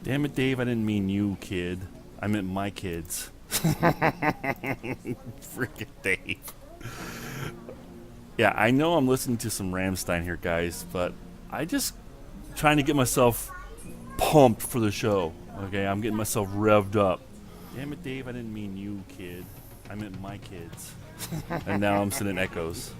Damn it, Dave, I didn't mean you, kid. I meant my kids. Freaking Dave. Yeah, I know I'm listening to some Rammstein here, guys, but I just trying to get myself pumped for the show. Okay, I'm getting myself revved up. Damn it, Dave, I didn't mean you, kid. I meant my kids. And now I'm sending echoes.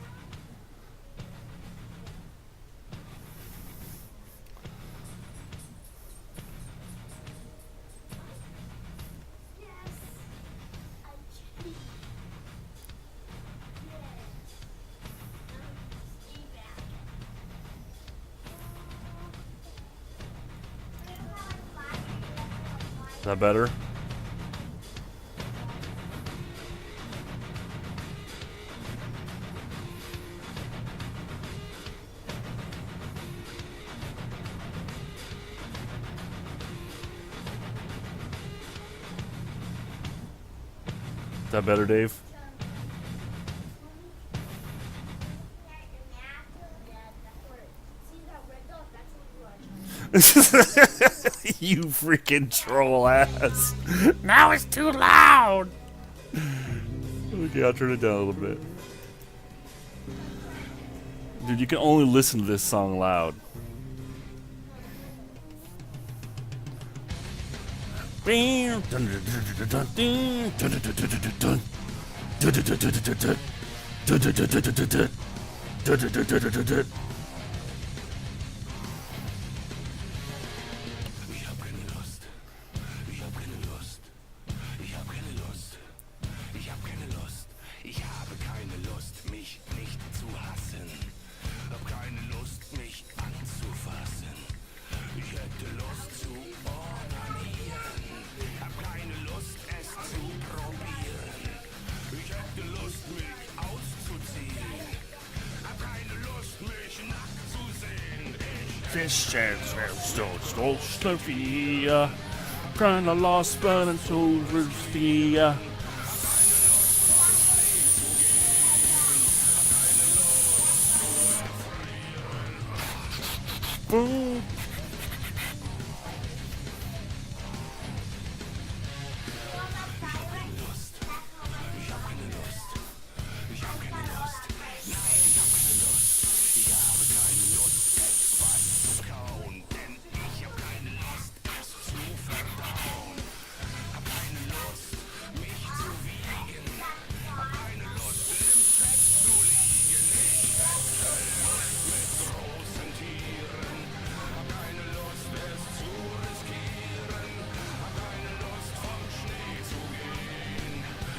Is that better? Is that better, Dave? You freaking troll ass. Now it's too loud. Okay, I'll turn it down a little bit. Dude, you can only listen to this song loud. Fish and so Sophia, kind of lost, but I'm so thirsty. Boom.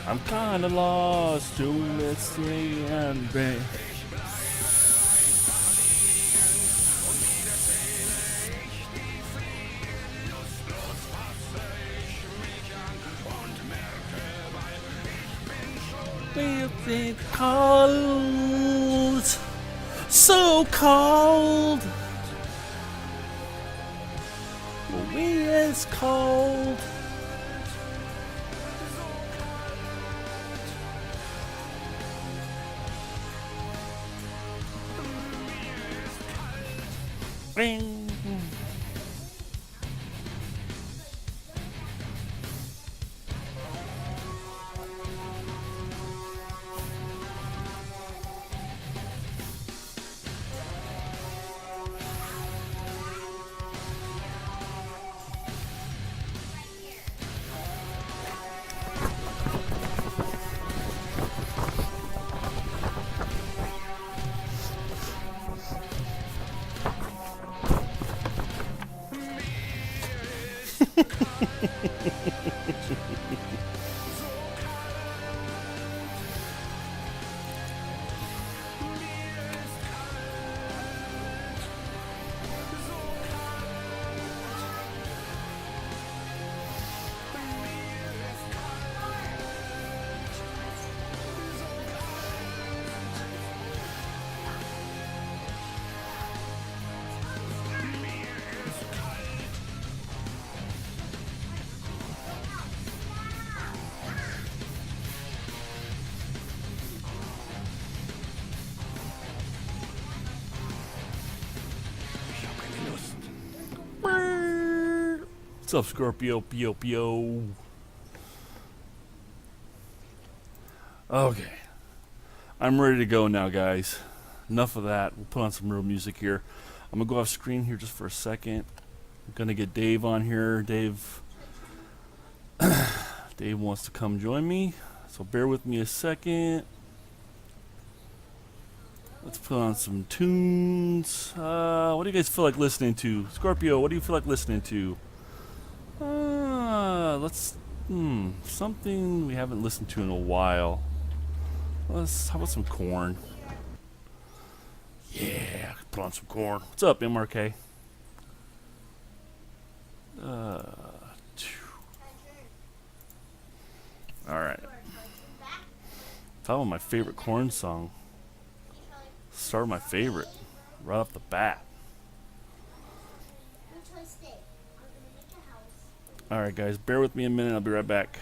I'm kinda lost to mystery and pain. It's cold, so cold. We is cold. Ring. What's up, Scorpio? Pio, pio. Okay. I'm ready to go now, guys. Enough of that. We'll put on some real music here. I'm going to go off screen here just for a second. I'm going to get Dave on here. Dave wants to come join me. So bear with me a second. Let's put on some tunes. What do you guys feel like listening to? Scorpio, what do you feel like listening to? Let's something we haven't listened to in a while. How about some corn? Yeah, put on some corn. What's up, MRK? Alright. Talk about my favorite corn song. Start with my favorite. Right off the bat. Alright, guys, bear with me a minute. I'll be right back.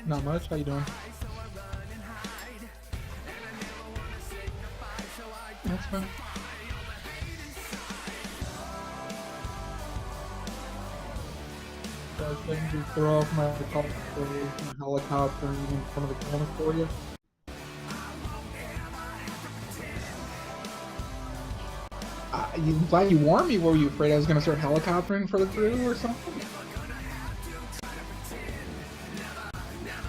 Not much. How you doing? That's fine. I was going to throw off my helicopter in front of the camera for you. I'm glad you warned me. Were you afraid I was going to start helicoptering for the crew or something?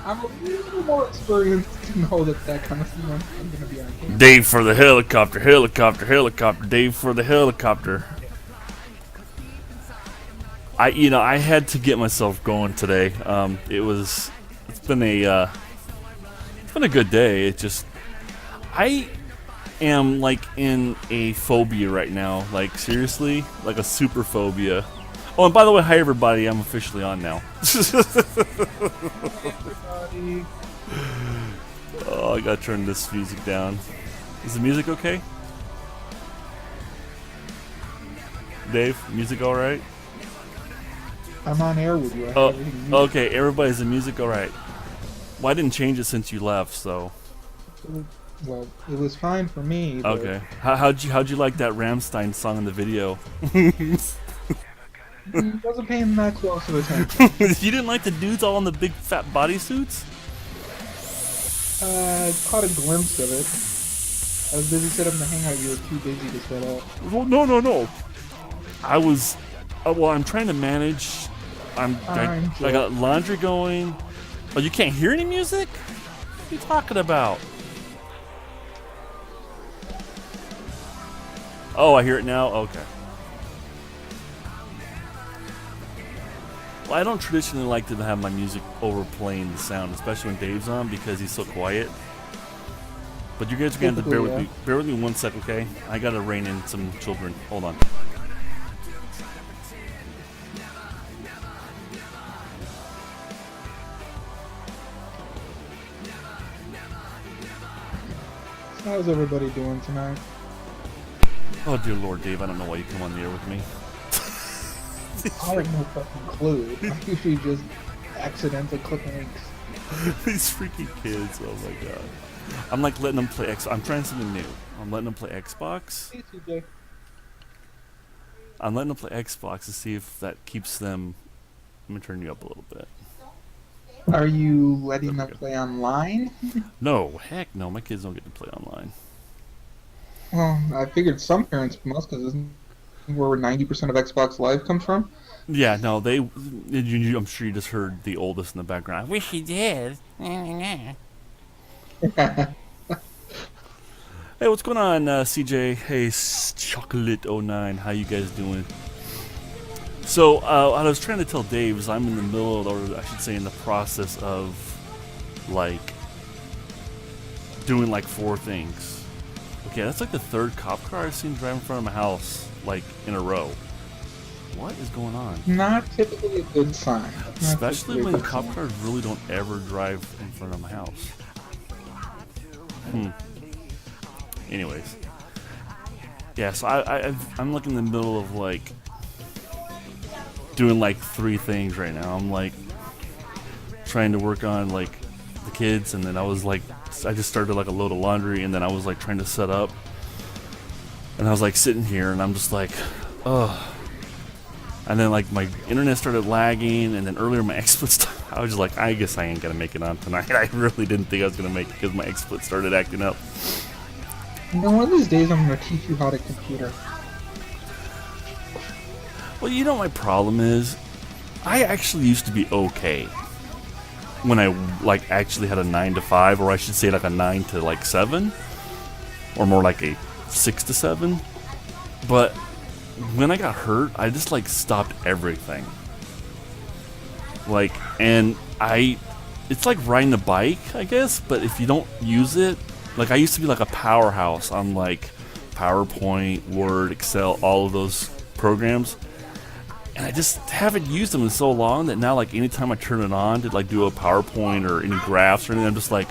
I'm a little more experienced to know that kind of thing I'm going to be on camera. Dave for the helicopter, helicopter, helicopter. Dave for the helicopter. I had to get myself going today. It's been a good day. I am like in a phobia right now. Like seriously, like a super phobia. Oh, and by the way, hi everybody. I'm officially on now. Oh, I gotta turn this music down. Is the music okay? Dave, music all right? I'm on air with you. Oh, okay. Everybody, is the music all right? Well, I didn't change it since you left, so. Well, it was fine for me. Okay. How'd you like that Rammstein song in the video? Wasn't paying that close of attention. You didn't like the dudes all in the big fat bodysuits? Caught a glimpse of it. I was busy setting up the hangout. You were too busy to set up. Well, no. I was. Well, I'm trying to manage. I got laundry going. Oh, you can't hear any music? What are you talking about? Oh, I hear it now? Okay. Well, I don't traditionally like to have my music overplaying the sound, especially when Dave's on because he's so quiet. But you guys are going to have to bear with me. Bear with me 1 sec, okay? I got to rein in some children. Hold on. How's everybody doing tonight? Oh, dear Lord, Dave, I don't know why you come on the air with me. I have no fucking clue. I usually just accidentally click links. These freaking kids, oh my god. I'm like letting them play I'm trying something new. I'm letting them play Xbox. Hey, TJ. I'm letting them play Xbox to see if that keeps them. I'm gonna turn you up a little bit. Are you letting them play online? No, heck no. My kids don't get to play online. Well, I figured some parents must, because isn't where 90% of Xbox Live comes from? Yeah, no, I'm sure you just heard the oldest in the background. I wish he did. Hey, what's going on, CJ? Hey, Chocolate09. How you guys doing? So, what I was trying to tell Dave is I'm in the middle, or I should say in the process of, like, doing, like, 4 things. Okay, that's like the 3rd cop car I've seen drive in front of my house, like, in a row. What is going on? Not typically a good sign. Especially when cop cars really don't ever drive in front of my house. Anyways. Yeah, so I'm like in the middle of like doing like 3 things right now. I'm like trying to work on like the kids, and then I just started like a load of laundry, and then I was like trying to set up, and I was like sitting here, and I'm just like, ugh. And then like my internet started lagging, and then earlier my XSplit I was just like, I guess I ain't gonna make it on tonight. I really didn't think I was gonna make it because my XSplit started acting up. You know, one of these days I'm going to teach you how to computer. Well, you know my problem is, I actually used to be okay when I like actually had a 9 to 5, or I should say like a 9 to like 7, or more like a 6 to 7. But when I got hurt, I just like stopped everything. Like, and it's like riding a bike, I guess, but if you don't use it, like I used to be like a powerhouse on like PowerPoint, Word, Excel, all of those programs. And I just haven't used them in so long that now like anytime I turn it on to like do a PowerPoint or any graphs or anything, I'm just like,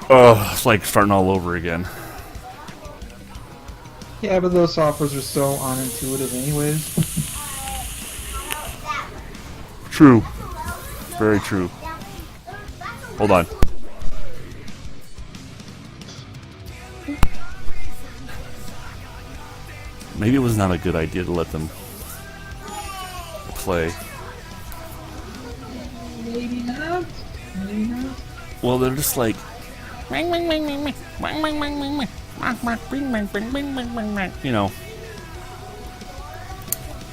oh, it's like starting all over again. Yeah, but those softwares are so unintuitive anyways. True. Very true. Hold on. Maybe it was not a good idea to let them play. Maybe not. Maybe not. Well, they're just like, you know,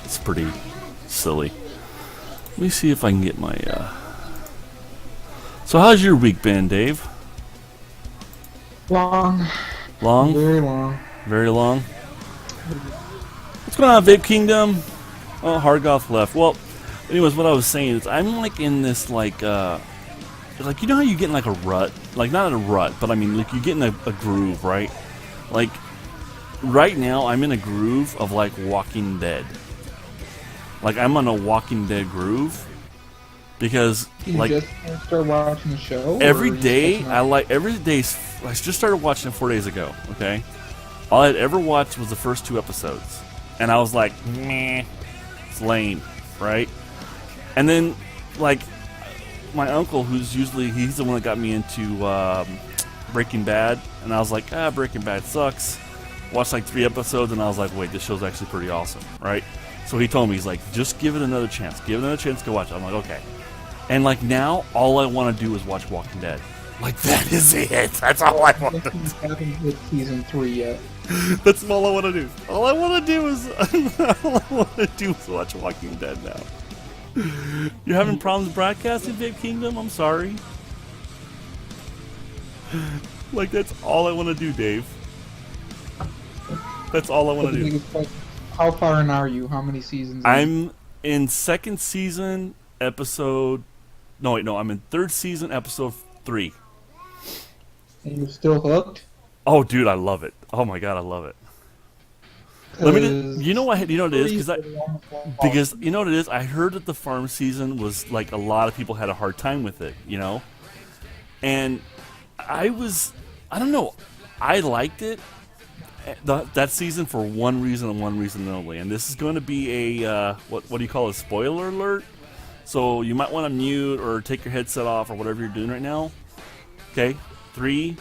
it's pretty silly. Let me see if I can get my, So how's your week been, Dave? Long. Long? Very long. Very long? What's going on, Vape Kingdom? Oh, Hargoth left. Well, anyways, what I was saying is I'm like in this like you know how you get in like a rut? Like not in a rut, but I mean like you get in a groove, right? Like right now I'm in a groove of like Walking Dead. Like I'm on a Walking Dead groove because like just start watching the show. every day I just started watching it 4 days ago. Okay, all I'd ever watched was the first 2 episodes, and I was like, meh, it's lame, right? And then like my uncle, he's the one that got me into Breaking Bad, and I was like, Breaking Bad sucks. Watched like 3 episodes, and I was like, wait, this show's actually pretty awesome, right? So he told me, he's like, just give it another chance. Give it another chance, go watch it. I'm like, okay. And like now, all I want to do is watch Walking Dead. Like that is it. That's all I want to do. I haven't hit season 3 yet. That's all I want to do. All I want to do is watch Walking Dead now. You're having problems broadcasting, Vape Kingdom? I'm sorry. Like that's all I want to do, Dave. That's all I want to do. How far in are you? How many seasons? I'm in 2nd season, episode... No, wait, no. I'm in 3rd season, episode 3. And you're still hooked? Oh, dude, I love it. Oh, my God, I love it. You know what it is? Because, you know what it is? I heard that the farm season was, like, a lot of people had a hard time with it, you know? And I don't know. I liked it. That season for one reason and one reason only, and this is going to be a what do you call it, a spoiler alert? So you might want to mute or take your headset off or whatever you're doing right now. Okay, 3,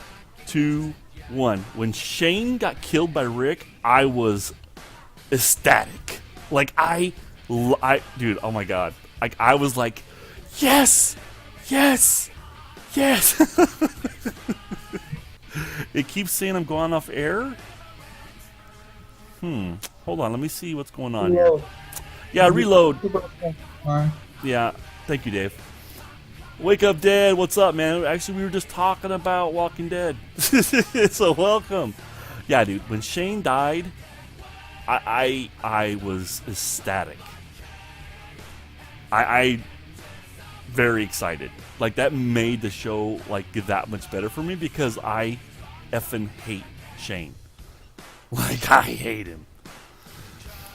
2, 1. When Shane got killed by Rick, I was ecstatic. Like dude, oh my God, like I was like, Yes! Yes! Yes! It keeps saying I'm going off air. Hold on, let me see what's going on here. Yeah, reload. Yeah, thank you, Dave. Wake up, Dad. What's up, man? Actually, we were just talking about Walking Dead. So welcome. Yeah, dude. When Shane died, I was ecstatic. I very excited. Like, that made the show like get that much better for me because I effing hate Shane. Like, I hate him.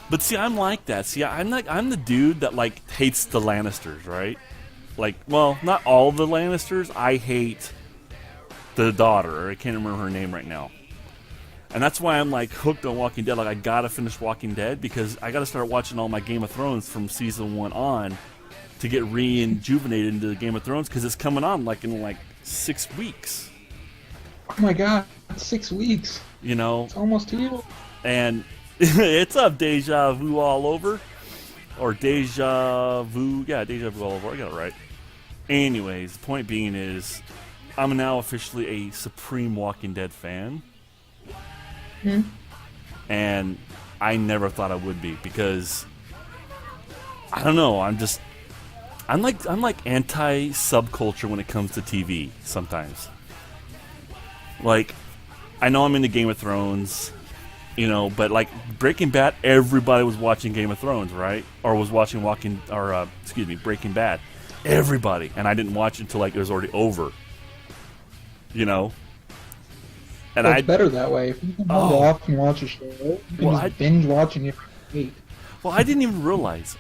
But see, I'm like that. See, I'm the dude that like hates the Lannisters, right? Like, well, not all the Lannisters. I hate the daughter. I can't remember her name right now. And that's why I'm like hooked on Walking Dead. Like, I gotta finish Walking Dead because I gotta start watching all my Game of Thrones from season 1 on to get rejuvenated into the Game of Thrones because it's coming on like in like 6 weeks. Oh my god, 6 weeks. You know, it's almost here. And it's up, Deja Vu all over. Or Deja Vu. Yeah, Deja Vu all over. I got it right. Anyways, the point being is, I'm now officially a supreme Walking Dead fan. And I never thought I would be because, I don't know, I'm like anti-subculture when it comes to TV sometimes. Like, I know I'm into Game of Thrones, you know, but like Breaking Bad, everybody was watching Game of Thrones, right? Or was watching Breaking Bad. Everybody. And I didn't watch it until like it was already over. You know? And it's better that way. If you can hold off and watch a show, you can just binge watching it for a week. Well, I didn't even realize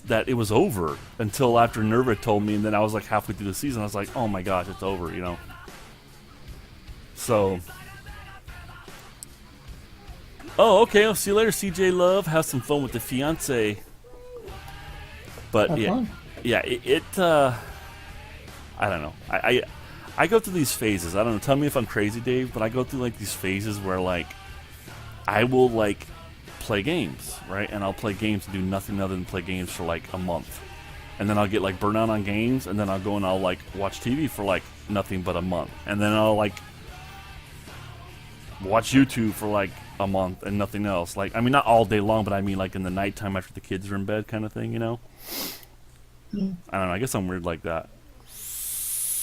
that it was over until after Nerva told me, and then I was like halfway through the season. I was like, oh my gosh, it's over, you know? So, oh, okay. I'll see you later, CJ Love. Have some fun with the fiance. But I don't know. I go through these phases. I don't know. Tell me if I'm crazy, Dave, but I go through like these phases where like I will like play games, right? And I'll play games and do nothing other than play games for like a month. And then I'll get like burnt out on games, and then I'll go and I'll like watch TV for like nothing but a month. And then I'll like watch YouTube for like a month and nothing else. Like, I mean, not all day long, but I mean like in the nighttime after the kids are in bed kind of thing, you know? Yeah. I don't know. I guess I'm weird like that.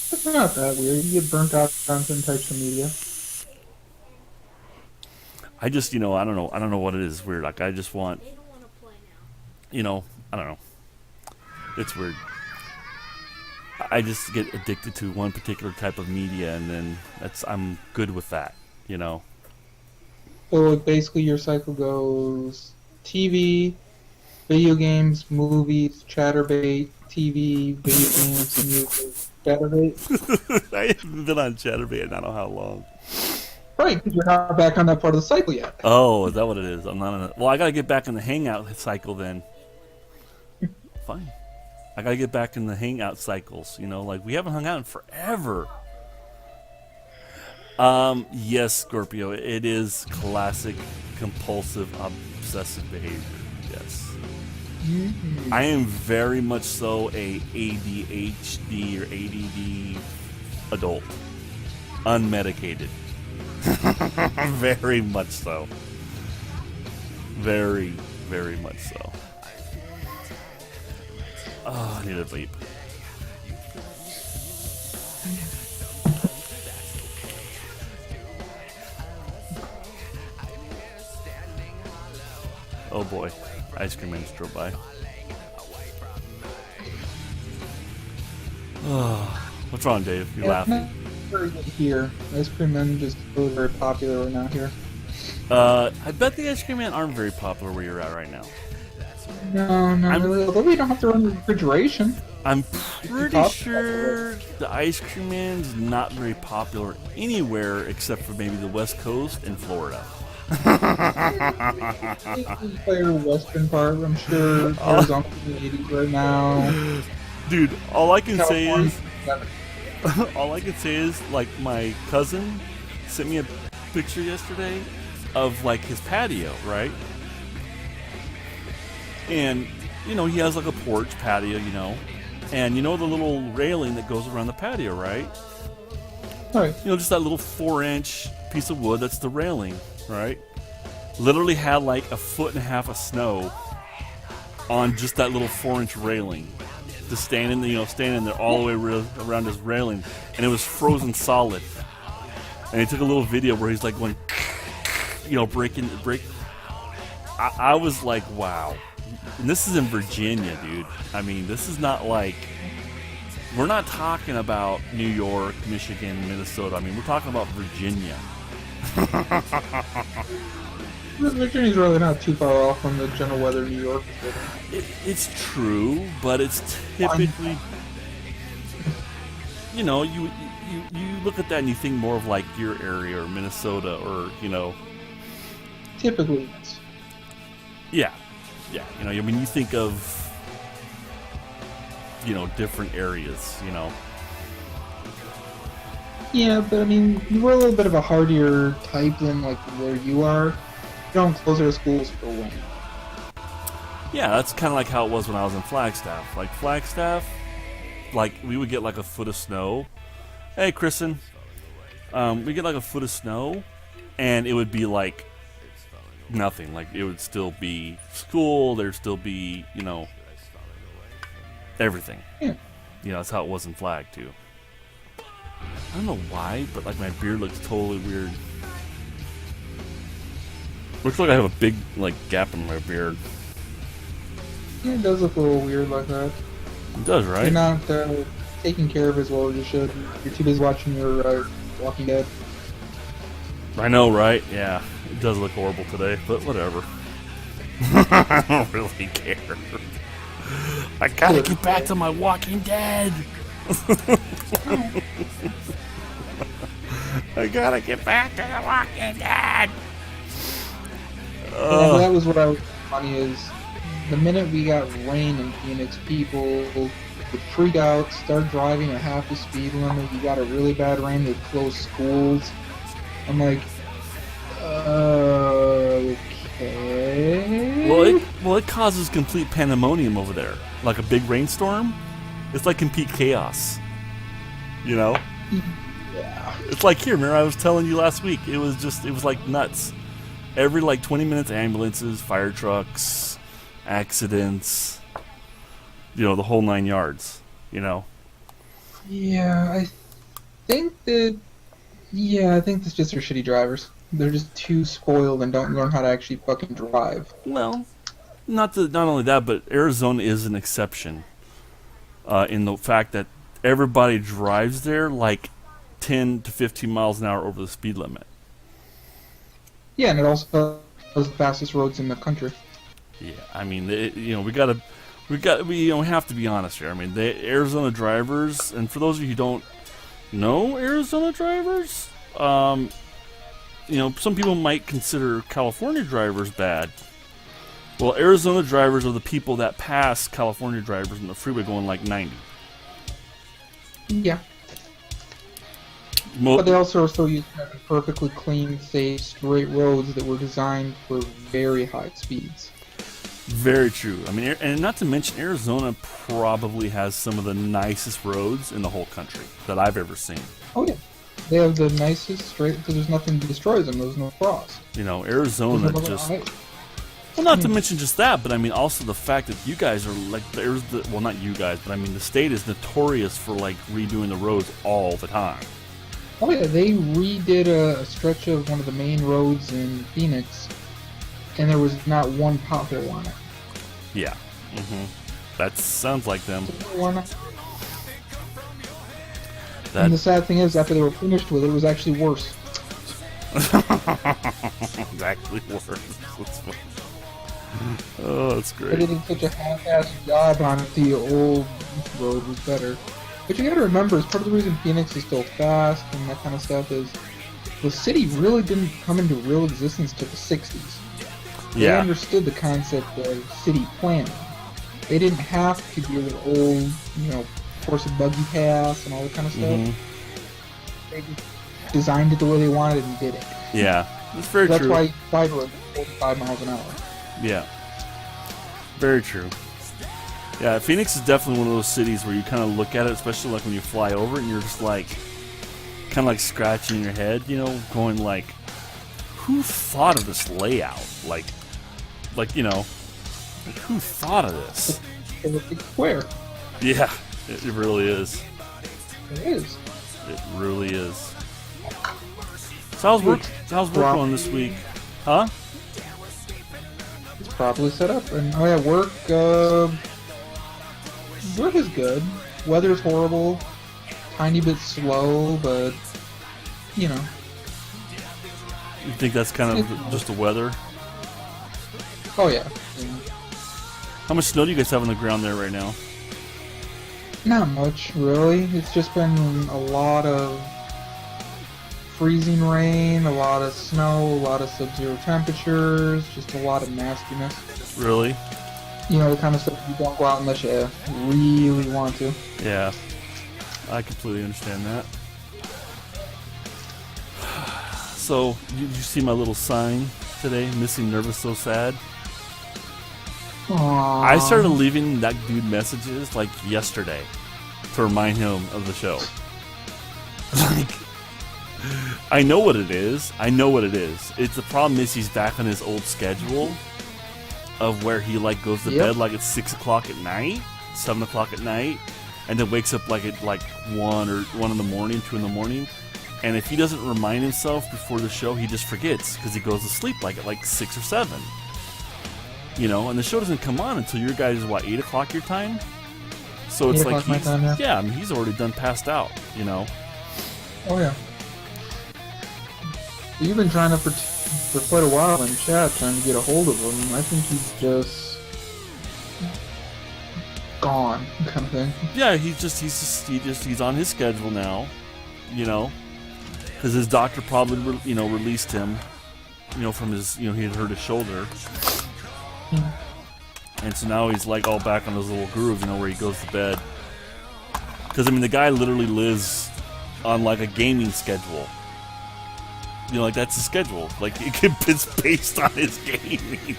It's not that weird. You get burnt out on certain types of media. I just, you know, I don't know what it is. Weird. Like, I just want, you know, I don't know. It's weird. I just get addicted to one particular type of media, and then I'm good with that, you know. So like basically your cycle goes TV, video games, movies, chatterbait, TV, video games, music, chatterbait. I haven't been on chatterbait in I don't know how long. Right, because you're not back on that part of the cycle yet. Oh, is that what it is? I'm not on it. Well, I gotta get back in the hangout cycle then. Fine. I gotta get back in the hangout cycles. You know, like we haven't hung out in forever. Yes, Scorpio. It is classic, compulsive, obsessive behavior. Yes. Mm-hmm. I am very much so a ADHD or ADD adult, unmedicated. Very much so. Very, very much so. Oh, I need a vape. Oh boy, ice cream man just drove by. Oh, what's wrong, Dave? You're laughing. Very good here. Ice cream men just really very popular right now here. I bet the ice cream men aren't very popular where you're at right now. No, not really. Although we don't have to run the refrigeration. I'm pretty sure the ice cream man's not very popular anywhere except for maybe the West Coast and Florida. Player western part, I'm sure. Arizona in the 80s right now. Dude, all I can California. say is, all I can say is, like, my cousin sent me a picture yesterday of like his patio, right? And you know, he has like a porch patio, you know, And you know the little railing that goes around the patio, right? Right. You know, just that little 4-inch piece of wood that's the railing, right? Literally had like 1.5 feet of snow on just that little 4-inch railing. Just standing there all the way around this railing, and it was frozen solid. And he took a little video where he's like going, break. I was like, wow. And this is in Virginia, dude. I mean, this is not like, we're not talking about New York, Michigan, Minnesota. I mean, we're talking about Virginia. Virginia's really not too far off from the general weather New York is. It's true, but it's typically, you look at that and you think more of like your area or Minnesota or, Typically, yes. Yeah. You think of, different areas, Yeah, but I mean, you were a little bit of a hardier type than like where you are. You don't close their schools for rain. Yeah, that's kind of like how it was when I was in Flagstaff. Like Flagstaff, we would get like 1 foot of snow. Hey, Kristen. We get like 1 foot of snow, and it would be like nothing. Like it would still be school. There'd still be, everything. Yeah. That's how it was in Flag too. I don't know why, but like my beard looks totally weird. Looks like I have a big gap in my beard. Yeah, it does look a little weird like that. It does, right? You're not taking care of it as well as you should. You're too busy watching your Walking Dead. I know, right? Yeah, it does look horrible today, but whatever. I don't really care. I gotta get back to my Walking Dead. I gotta get back to the Walking Dead. Yeah, that was what I was funny is the minute we got rain in Phoenix, people would freak out, start driving at half the speed limit. You got a really bad rain, they close schools. I'm like, okay. Well, it causes complete pandemonium over there. Like a big rainstorm, it's like complete chaos. Yeah. It's like here, remember I was telling you last week. It was like nuts. Every 20 minutes, ambulances, fire trucks, accidents. The whole 9 yards. Yeah, I think that's just their shitty drivers. They're just too spoiled and don't learn how to actually fucking drive. Well, not only that, but Arizona is an exception in the fact that everybody drives there 10 to 15 miles an hour over the speed limit. Yeah, and it also has the fastest roads in the country. Yeah, I mean, we have to be honest here. I mean, the Arizona drivers, and for those of you who don't know Arizona drivers, some people might consider California drivers bad. Well, Arizona drivers are the people that pass California drivers on the freeway going 90. Yeah. But they also are so used to having perfectly clean, safe, straight roads that were designed for very high speeds. Very true. I mean, and not to mention, Arizona probably has some of the nicest roads in the whole country that I've ever seen. Oh, yeah. They have the nicest straight, because there's nothing that destroys them. There's no frost. Arizona just... Well, not to mention just that, but I mean also the fact that you guys are well, not you guys, but I mean the state is notorious for redoing the roads all the time. Oh yeah, they redid a stretch of one of the main roads in Phoenix, and there was not one pothole on it. Yeah. That sounds like them. And the sad thing is, after they were finished with it, it was actually worse. Exactly worse. That's funny. Oh, that's great. They did such a half-assed job on it. The old road was better. But you gotta remember, is part of the reason Phoenix is still fast and that kind of stuff is the city really didn't come into real existence till the 60s. They understood the concept of city planning. They didn't have to deal with old, horse and buggy paths and all that kind of stuff. They just designed it the way they wanted and did it. Yeah, that's very true. That's why five roads 45 miles an hour. Yeah, very true. Yeah, Phoenix is definitely one of those cities where you kind of look at it, especially like when you fly over it, and you're just like, kind of like scratching your head, you know, going like, who thought of this layout? Like you know, like who thought of this? It's a big square. Yeah, it really is. It is. It really is. So how's work going this week? Huh? It's properly set up. And oh yeah, work is good. Weather's horrible. Tiny bit slow, but you know. You think that's kind of just the weather? Oh yeah. How much snow do you guys have on the ground there right now? Not much, really. It's just been a lot of freezing rain, a lot of snow, a lot of sub-zero temperatures, just a lot of nastiness. Really? You know, the kind of stuff you don't go out unless you really want to. Yeah, I completely understand that. So, did you see my little sign today? Missing nervous, so sad. Aww. I started leaving that dude messages like yesterday to remind him of the show. Like, I know what it is. It's the problem is he's back on his old schedule of where he like goes to bed like at 6 o'clock at night, 7 o'clock at night, and then wakes up like at like 1 in the morning, 2 in the morning. And if he doesn't remind himself before the show, he just forgets because he goes to sleep like at like 6 or 7. You know, and the show doesn't come on until your guys' 8 o'clock your time. So it's like he's time, I mean he's already done passed out. You know. Oh yeah. You've been trying to for quite a while in chat trying to get a hold of him. I think he's just gone, kind of thing. Yeah, he's on his schedule now. You know, because his doctor probably released him. You know, from his he had hurt his shoulder. And so now he's like all back on his little groove, where he goes to bed. Because I mean, the guy literally lives on like a gaming schedule. Like that's his schedule. Like it's based on his gaming.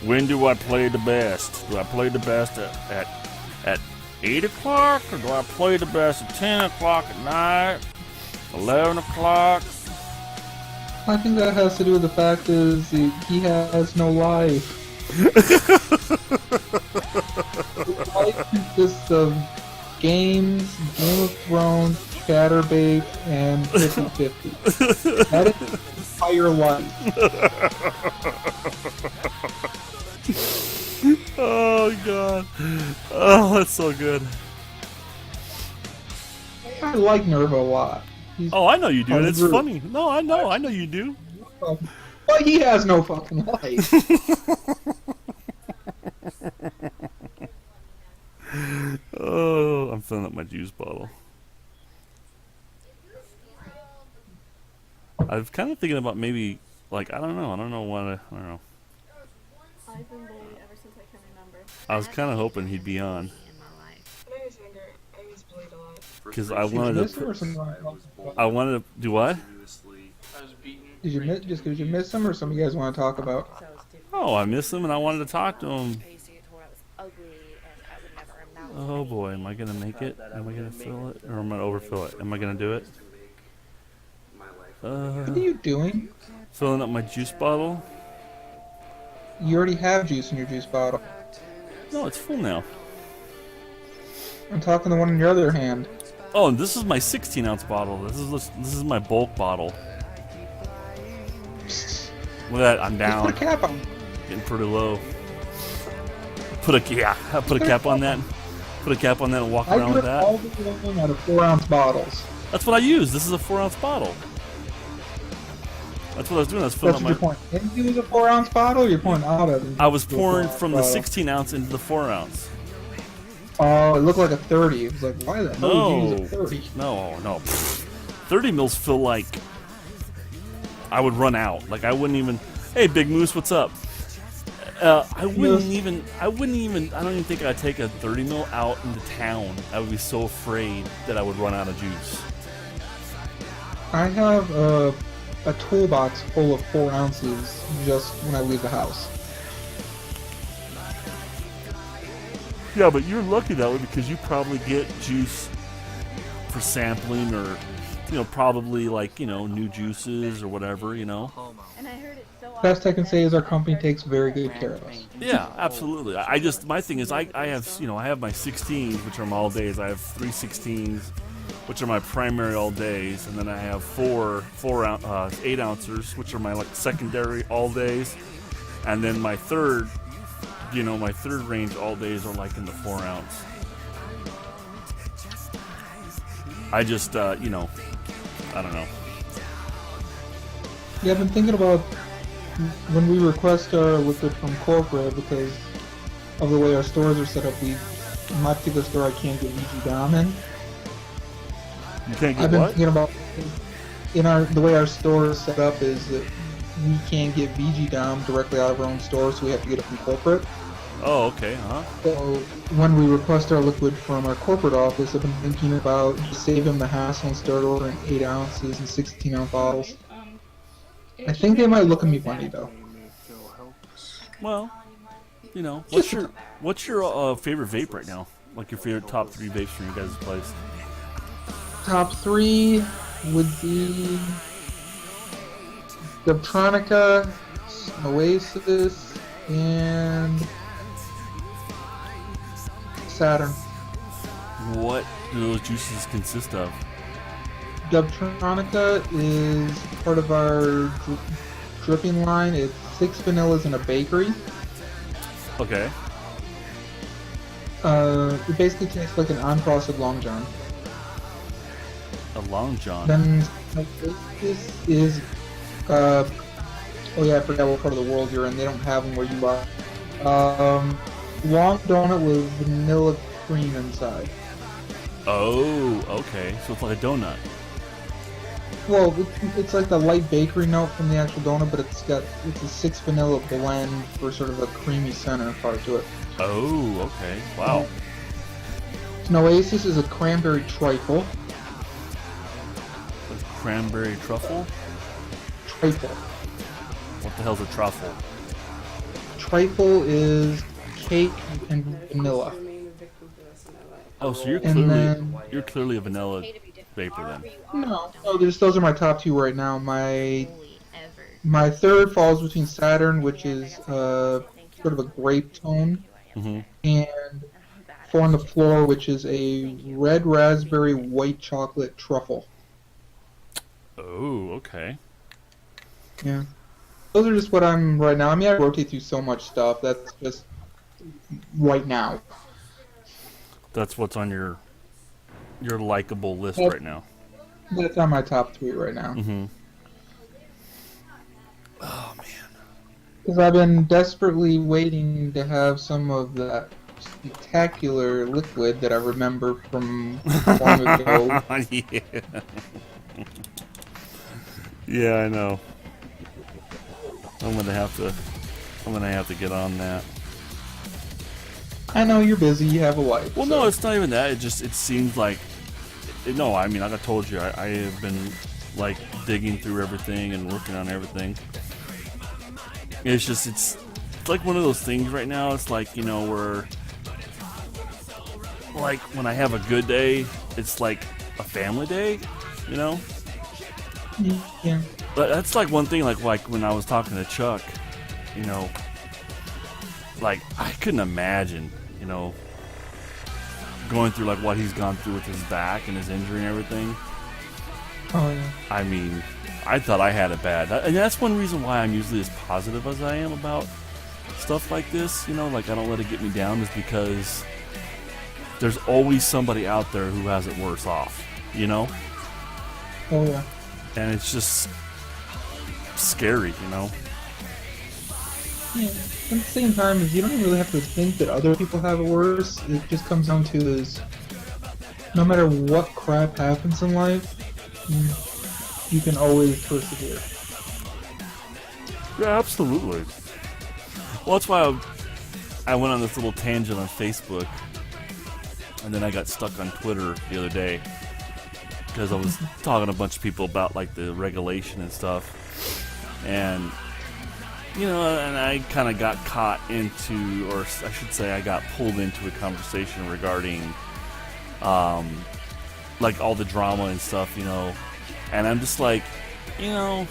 When do I play the best? Do I play the best at 8 o'clock, or do I play the best at 10 o'clock at night, 11 o'clock? I think that has to do with the fact is he has no life. His life consists of games, Game of Thrones, Chatterbait, and 50-50. That is his entire life. Oh god. Oh, that's so good. I like Nerva a lot. Oh, I know you do, and it's funny. No, I know you do. Well, he has no fucking life. Oh, I'm filling up my juice bottle. I'm kind of thinking about maybe, like, I don't know what, I don't know. I've been bullied ever since I can remember. I was kind of hoping he'd be on. When I was younger, I was bullied a lot. Because I wanted to do what? Did you miss just because you missed him, or something you guys want to talk about? Oh, I miss him and I wanted to talk to him. Oh boy, am I gonna make it? Am I gonna fill it, or am I gonna overfill it? Am I gonna do it? What are you doing? Filling up my juice bottle. You already have juice in your juice bottle. No, it's full now. I'm talking the one in your other hand. Oh, and this is my 16-ounce bottle. This is my bulk bottle. Look at that, I'm down. Just put a cap on. Getting pretty low. Put a cap on that. Put a cap on that and walk around with that. I drink all the way out of 4-ounce bottles. That's what I use. This is a 4-ounce bottle. That's what I was doing. I was filling up my. You're pouring into the 4-ounce bottle, or you're pouring out of it? I was pouring from the 16-ounce into the 4-ounce. Oh, it looked like a 30. It was like, why the hell would you use a 30? No. 30 mils feel like I would run out. Like I wouldn't even. Hey, Big Moose, what's up? I wouldn't even. I don't even think I'd take a 30 mil out into town. I would be so afraid that I would run out of juice. I have a toolbox full of 4 ounces just when I leave the house. Yeah, but you're lucky that way because you probably get juice for sampling or, probably like, new juices or whatever, And I heard it so Best I often can say that is our I company started takes very good care of us. Yeah, absolutely. I just, my thing is I have, I have my 16s, which are my all days. I have 3 16s, which are my primary all days. And then I have 8 ounces, which are my like secondary all days. And then my third, my third range all days are like in the 4 ounce. I just, I don't know. Yeah, I've been thinking about when we request our liquid from corporate because of the way our stores are set up. In my particular store, I can't get VG Dom in. You can't I've get been what? thinking about the way our store is set up is that we can't get VG Dom directly out of our own store, so we have to get it from corporate. Oh, okay, So when we request our liquid from our corporate office, I've been thinking about just saving the hassle and start ordering 8 ounces and 16-ounce bottles. I think they might look at me funny though. Well, what's your favorite vape right now? Like your favorite top 3 vapes from your guys' place? Top 3 would be Dubtronica, Oasis, and Saturn. What do those juices consist of? Dubtronica is part of our dripping line. It's 6 vanillas in a bakery. Okay. It basically tastes like an unfrosted Long John. A Long John. Then this is oh yeah, I forgot what part of the world you're in. They don't have them where you are. Long donut with vanilla cream inside. Oh, okay. So it's like a donut. Well, it's like the light bakery note from the actual donut, but it's a 6 vanilla blend for sort of a creamy center part to it. Oh, okay. Wow. An Oasis is a cranberry trifle. A cranberry truffle? Trifle. What the hell's a truffle? Trifle is cake and vanilla. Oh, so you're clearly a vanilla vapor then. No, those are my top 2 right now. My third falls between Saturn, which is sort of a grape tone, and 4 on the Floor, which is a red raspberry white chocolate truffle. Oh, okay. Yeah. Those are just what I'm right now. I mean, I rotate through so much stuff. That's just right now. That's what's on your likable list right now. That's on my top 3 right now. Oh, man. Because I've been desperately waiting to have some of that spectacular liquid that I remember from long ago. Yeah. Yeah, I know. I'm gonna have to get on that. I know you're busy. You have a wife. Well, so. no, it's not even that. It seems like, no. I mean, like I told you, I have been like digging through everything and working on everything. It's like one of those things right now. It's like, where like when I have a good day, it's like a family day, Yeah. But that's like one thing. Like when I was talking to Chuck, like I couldn't imagine, going through like what he's gone through with his back and his injury and everything. Oh yeah. I mean, I thought I had it bad, and that's one reason why I'm usually as positive as I am about stuff like this. Like I don't let it get me down, is because there's always somebody out there who has it worse off. Oh yeah. And it's just scary, Yeah. At the same time, is you don't really have to think that other people have it worse. It just comes down to is no matter what crap happens in life, you can always persevere. Yeah, absolutely. Well, that's why I went on this little tangent on Facebook, and then I got stuck on Twitter the other day because I was talking to a bunch of people about like the regulation and stuff, and you know, and I kind of got caught into, or I should say, I got pulled into a conversation regarding, like all the drama and stuff, you know, and I'm just like, you know,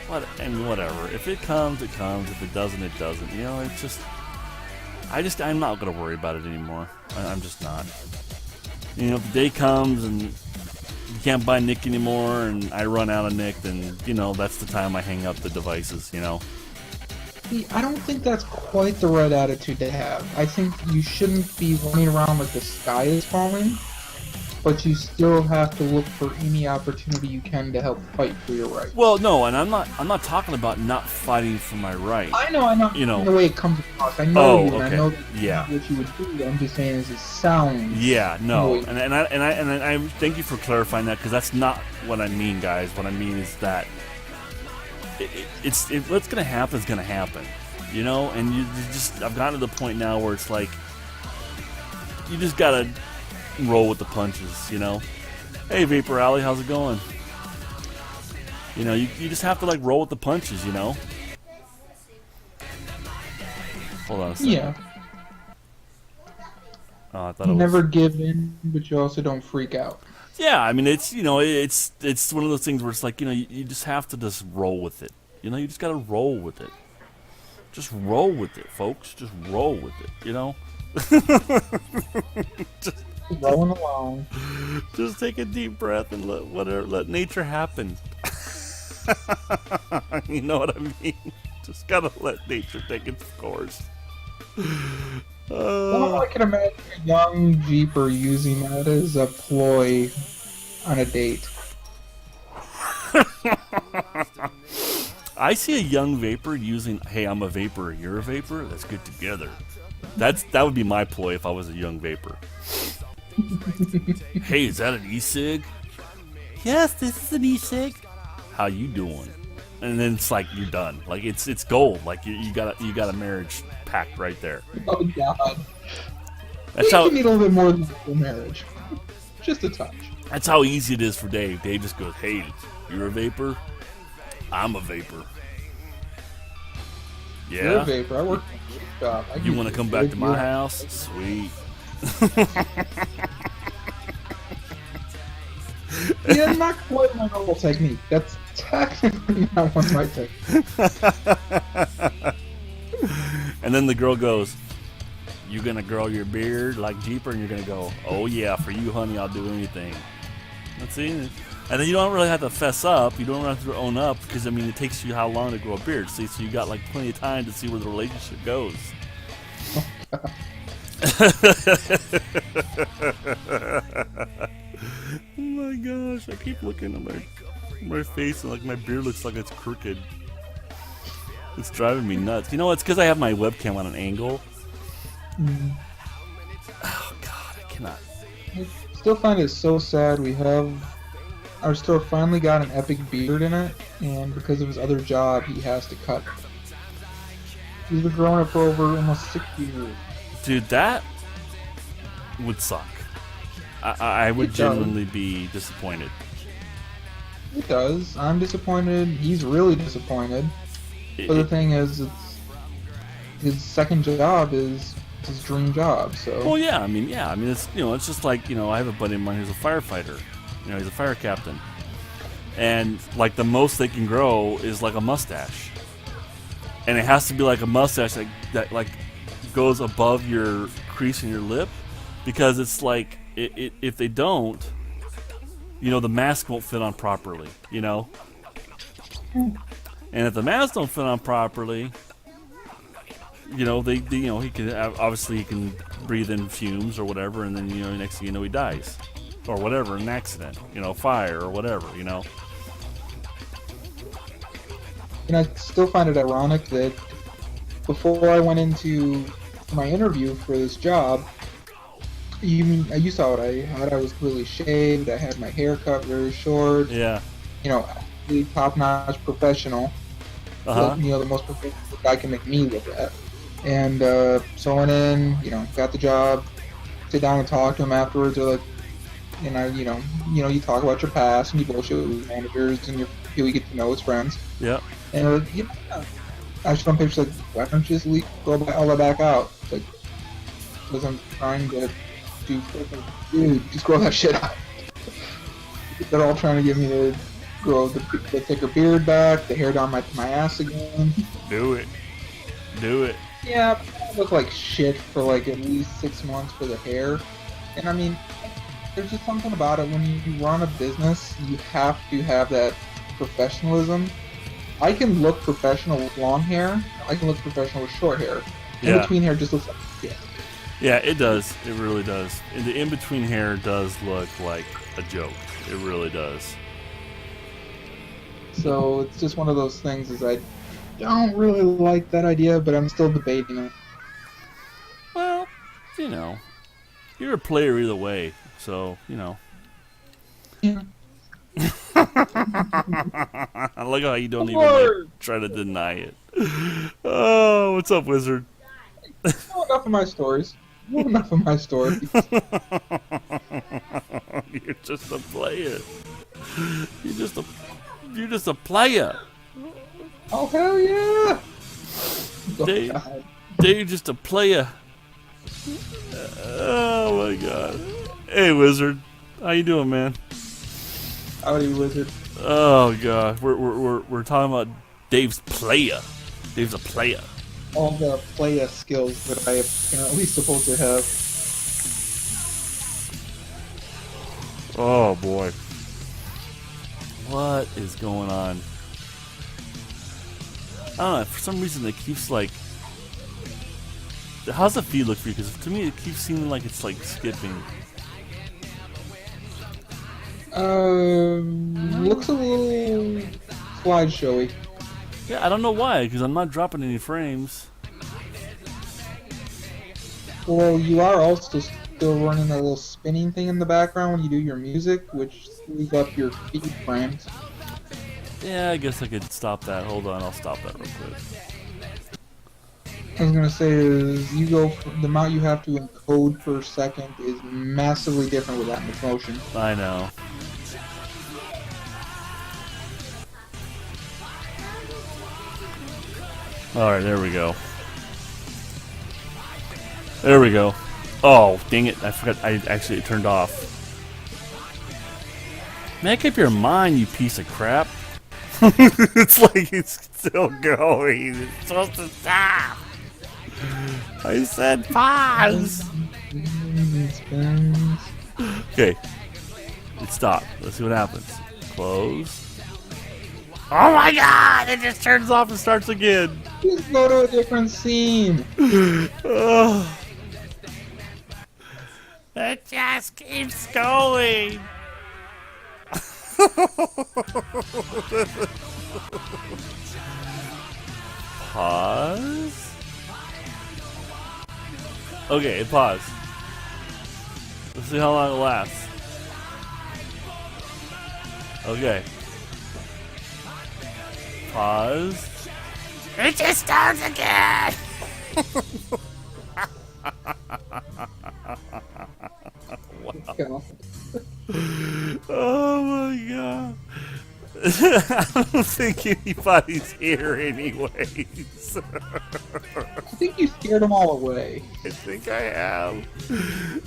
whatever. If it comes, it comes. If it doesn't, it doesn't. You know, it's just, I'm not gonna worry about it anymore. I'm just not. You know, if the day comes and you can't buy Nick anymore, and I run out of Nick, then you know that's the time I hang up the devices. You know. See, I don't think that's quite the right attitude to have. I think you shouldn't be running around like the sky is falling, but you still have to look for any opportunity you can to help fight for your right. Well, no, and I'm not talking about not fighting for my right. I know. You know, the way it comes across. I know you, and okay. I know Yeah. what you would do. I'm just saying, as it sounds. Yeah, no, and I thank you for clarifying that, because that's not what I mean, guys. What I mean is that what's gonna happen is gonna happen, you know. And you just, I've gotten to the point now where it's like you just gotta roll with the punches, you know. Hey, Vapor Alley, how's it going? You know, you just have to like roll with the punches, you know. Hold on a second. Yeah. Oh, I thought it was... Never give in, but you also don't freak out. Yeah, I mean, it's, you know, it's one of those things where it's like, you know, you just have to just roll with it. You know, you just gotta roll with it. Just roll with it, folks. Just roll with it, you know? Just rolling along. Just take a deep breath and let nature happen. You know what I mean? Just gotta let nature take its course. Well, I can imagine a young Jeeper using that as a ploy on a date. I see a young vapor using, hey, I'm a vapor, you're a vapor, let's get together. That would be my ploy if I was a young vapor. Hey, is that an e-cig? Yes, this is an e-cig. How you doing? And then it's like you're done. Like it's gold. Like you got a marriage pact right there. Oh God. That's how. You need a little bit more than a marriage. Just a touch. That's how easy it is for Dave. Dave just goes, "Hey, you're a vapor. I'm a vapor. Yeah. You're a vapor. I work at a job. You want to come back to my house? Sweet." Yeah, not quite my normal technique. That's technically not one of my techniques. And then the girl goes, "You gonna grow your beard like Jeeper?" And you're gonna go, "Oh yeah, for you, honey, I'll do anything." Let's see. And then you don't really have to fess up. You don't have to own up, because I mean, it takes you how long to grow a beard. See, so you got like plenty of time to see where the relationship goes. Oh my gosh, I keep looking at my face and like my beard looks like it's crooked. It's driving me nuts. You know, it's because I have my webcam on an angle. Mm. Oh God, I cannot. I still find it so sad. Our store finally got an epic beard in it, and because of his other job, he has to cut it. He's been growing it for over almost 6 years. Dude, that would suck. I would genuinely be disappointed. It does. I'm disappointed. He's really disappointed. But the thing is, his second job is his dream job. So. Well, yeah. I mean, it's, you know, it's just like, you know, I have a buddy of mine who's a firefighter. You know, he's a fire captain, and like the most they can grow is like a mustache, and it has to be like a mustache that like goes above your crease in your lip, because it's like if they don't, you know, the mask won't fit on properly, you know. And if the masks don't fit on properly, you know, they you know, he can breathe in fumes or whatever, and then, you know, next thing you know, he dies, or whatever, an accident, you know, fire or whatever, you know. And I still find it ironic that before I went into my interview for this job, you saw what I had. I was completely shaved. I had my hair cut very short. Yeah. You know, really top-notch professional. Uh-huh. You know, the most professional guy can make me look at. And so I went in, you know, got the job, sit down and talk to him afterwards. They're like, you know, you talk about your past and you bullshit with managers and you get to know his friends. Yeah. And I show him pictures like, why don't you just grow all that back out? It's like, because I'm trying to do, dude, just grow that shit out. They're all trying to get me to grow the thicker beard back, the hair down my ass again. Do it. Do it. Yeah, I look like shit for like at least 6 months for the hair. And I mean, there's just something about it. When you run a business, you have to have that professionalism. I can look professional with long hair. I can look professional with short hair. In between hair just looks like shit. Yeah, it does. It really does. And the in-between hair does look like a joke. It really does. So it's just one of those things is I don't really like that idea, but I'm still debating it. Well, you know, you're a player either way, so, you know. Yeah. I like how you don't even like, try to deny it. Oh, what's up, Wizard? Enough of my stories. Enough of my stories. You're just a player. You're just a player. Oh hell yeah! You're just a player. Oh my god. Hey, Wizard, how you doing, man? Howdy, Wizard. Oh god, we're talking about Dave's player. Dave's a player. All the playa skills that I apparently supposed to have. Oh boy. What is going on? I don't know, for some reason it keeps like... How's the feed look for you? Because to me it keeps seeming like it's like skipping. Looks a little slideshowy. Yeah, I don't know why, because I'm not dropping any frames. Well, you are also still running that little spinning thing in the background when you do your music, which screws up your feed frames. Yeah, I guess I could stop that. Hold on, I'll stop that real quick. I was gonna say is the amount you have to encode per second is massively different with that motion. I know. Alright, there we go. There we go. Oh, dang it. I forgot. It turned off. Make up your mind, you piece of crap. It's like it's still going. It's supposed to stop. I said pause. Okay. It stopped. Let's see what happens. Close. Oh my god! It just turns off and starts again. Just go to a different scene. Oh. It just keeps going. Pause. Okay, pause. Let's see how long it lasts. Okay. Pause. It just starts again. Wow. Oh my god. I don't think anybody's here anyways. I think you scared them all away. I think I have.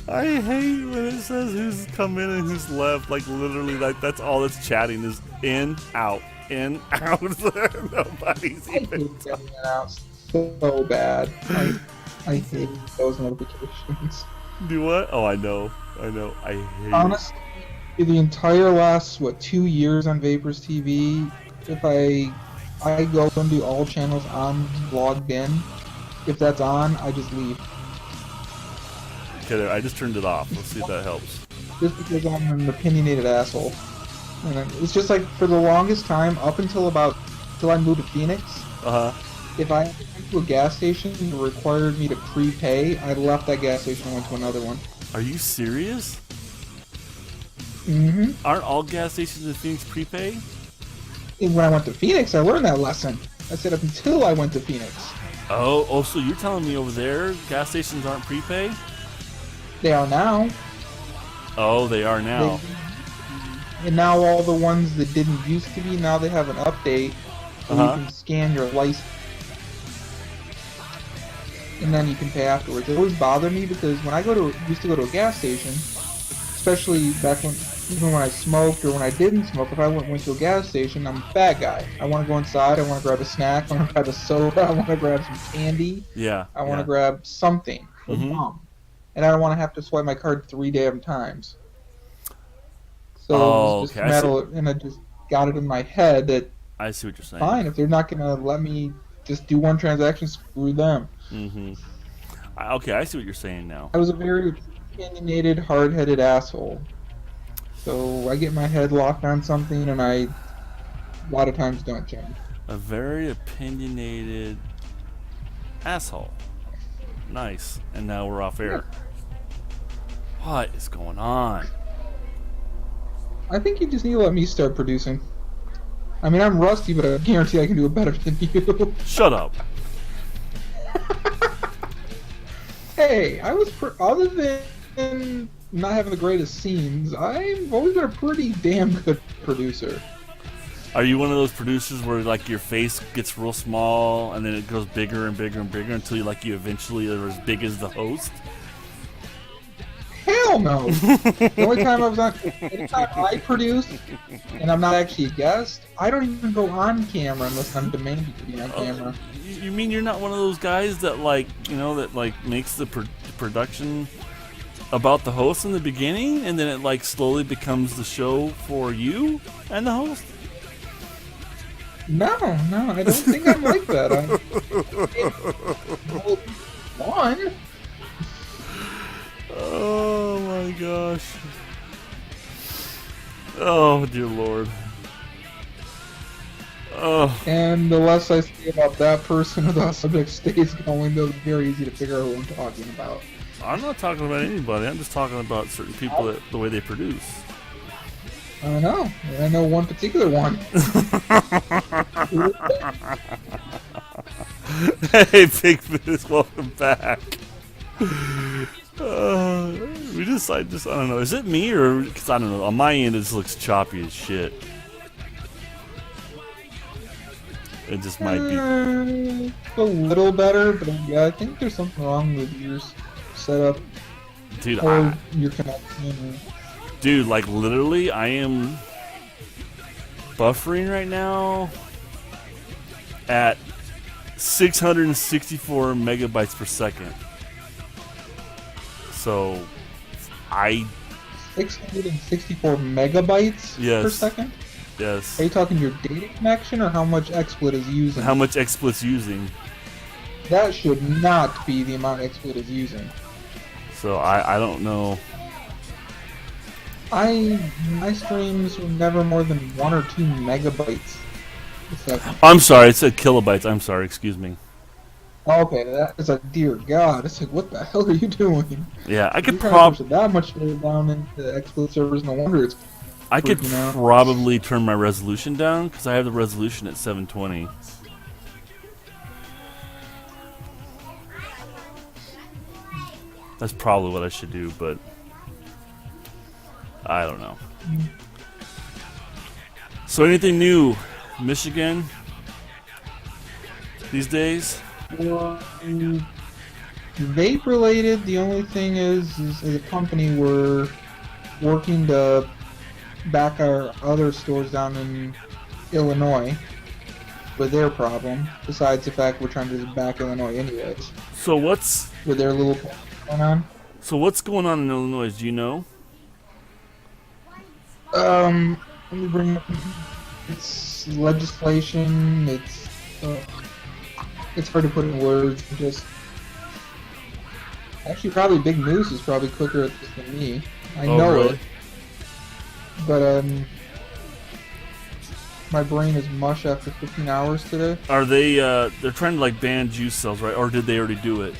I hate when it says who's come in and who's left. Like literally, like that's all that's chatting is in, out, in, out. Nobody's I even hate getting it out so bad. I hate those notifications. do what? Oh, I know. I hate. Honestly, the entire last 2 years on Vapors TV, if I go and do all channels on logged in, if that's on, I just leave. Okay, I just turned it off. Let's see if that helps. Just because I'm an opinionated asshole. And it's just like for the longest time, up until I moved to Phoenix. If I went to a gas station that required me to prepay, I left that gas station and went to another one. Are you serious? Mm-hmm. Aren't all gas stations in Phoenix prepay? And when I went to Phoenix, I learned that lesson. I said up until I went to Phoenix. Oh, so you're telling me over there gas stations aren't prepay? They are now. Oh, they are now. And now all the ones that didn't used to be, now they have an update so you can scan your license. and then you can pay afterwards. It always bothered me because when I used to go to a gas station, especially back when, even when I smoked or when I didn't smoke, if I went to a gas station, I'm a bad guy. I want to go inside, I want to grab a snack, I want to grab a soda, I want to grab some candy, Yeah. I want to grab something, a Mhm. gum, and I don't want to have to swipe my card 3 damn times. So it was Oh, just okay. a matter, and I just got it in my head that I see what you're saying. fine, if they're not gonna let me just do one transaction, screw them. Mm-hmm. Okay, I see what you're saying now. I was a very opinionated, hard-headed asshole. So I get my head locked on something, and I, a lot of times, don't change. A very opinionated asshole. Nice. And now we're off air. What is going on? I think you just need to let me start producing. I mean, I'm rusty, but I guarantee I can do it better than you. Shut up. Hey, I was other than not having the greatest scenes, I've always been a pretty damn good producer. Are you one of those producers where like your face gets real small and then it goes bigger and bigger and bigger until you eventually are as big as the host? Hell no! The only time anytime I produce, and I'm not actually a guest, I don't even go on camera unless I'm demanded to be on camera. You mean you're not one of those guys that makes the production about the host in the beginning and then it like slowly becomes the show for you and the host? No, I don't think I'm like that. One. Oh my gosh. Oh dear Lord. Oh. And the less I say about that person, the subject stays going, though it's very easy to figure out who I'm talking about. I'm not talking about anybody. I'm just talking about certain people that the way they produce. I don't know. I know one particular one. Hey, Big Fizz, welcome back. I don't know. Is it me or because I don't know? On my end, it just looks choppy as shit. It just might be. A little better, but yeah, I think there's something wrong with your setup Dude, or your connection. Dude, like literally, I am buffering right now at 664 megabytes per second. So, 664 megabytes per second? Yes. Are you talking your data connection or how much XSplit is using? How much XSplit's using? That should not be the amount XSplit is using. So I don't know. My streams were never more than 1 or 2 megabytes a second. I'm sorry, it said kilobytes. I'm sorry, excuse me. Okay, that is a dear God. It's like, what the hell are you doing? Yeah, I could You're trying to push it that much data down into XSplit servers. No wonder it's. I could freaking out. probably turn my resolution down because I have the resolution at 720. That's probably what I should do, but I don't know. So anything new, Michigan, these days? Vape related, the only thing is as a company we're working to back our other stores down in Illinois with their problem, besides the fact we're trying to just back Illinois anyways. So what's with their little going on? So what's going on in Illinois? Do you know? Let me bring up. It's legislation. It's hard to put in words. Just actually, probably Big Moose is probably quicker at this than me. I know really? it, but my brain is mush after 15 hours today. Are they? They're trying to like ban juice cells, right? Or did they already do it?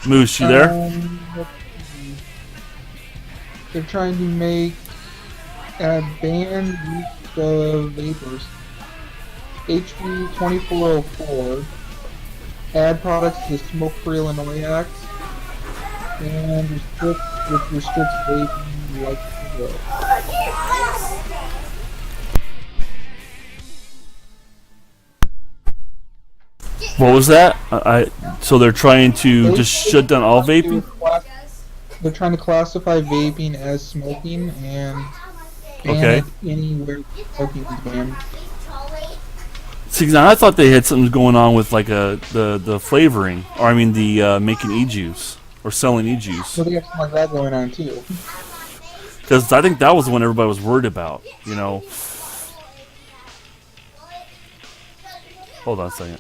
Moose, you there? They're trying to make ban use of vapors. HB 2404 add products to the Smoke-Free Illinois Act and restricts vaping like cigarettes. What was that? So they're trying to just shut down all vaping? They're trying to classify vaping as smoking and ban Okay. it anywhere smoking is banned. See, now I thought they had something going on with like the flavoring, or I mean the making e-juice or selling e-juice. So they got something like that going on too. Because I think that was the one everybody was worried about, you know. Hold on a second.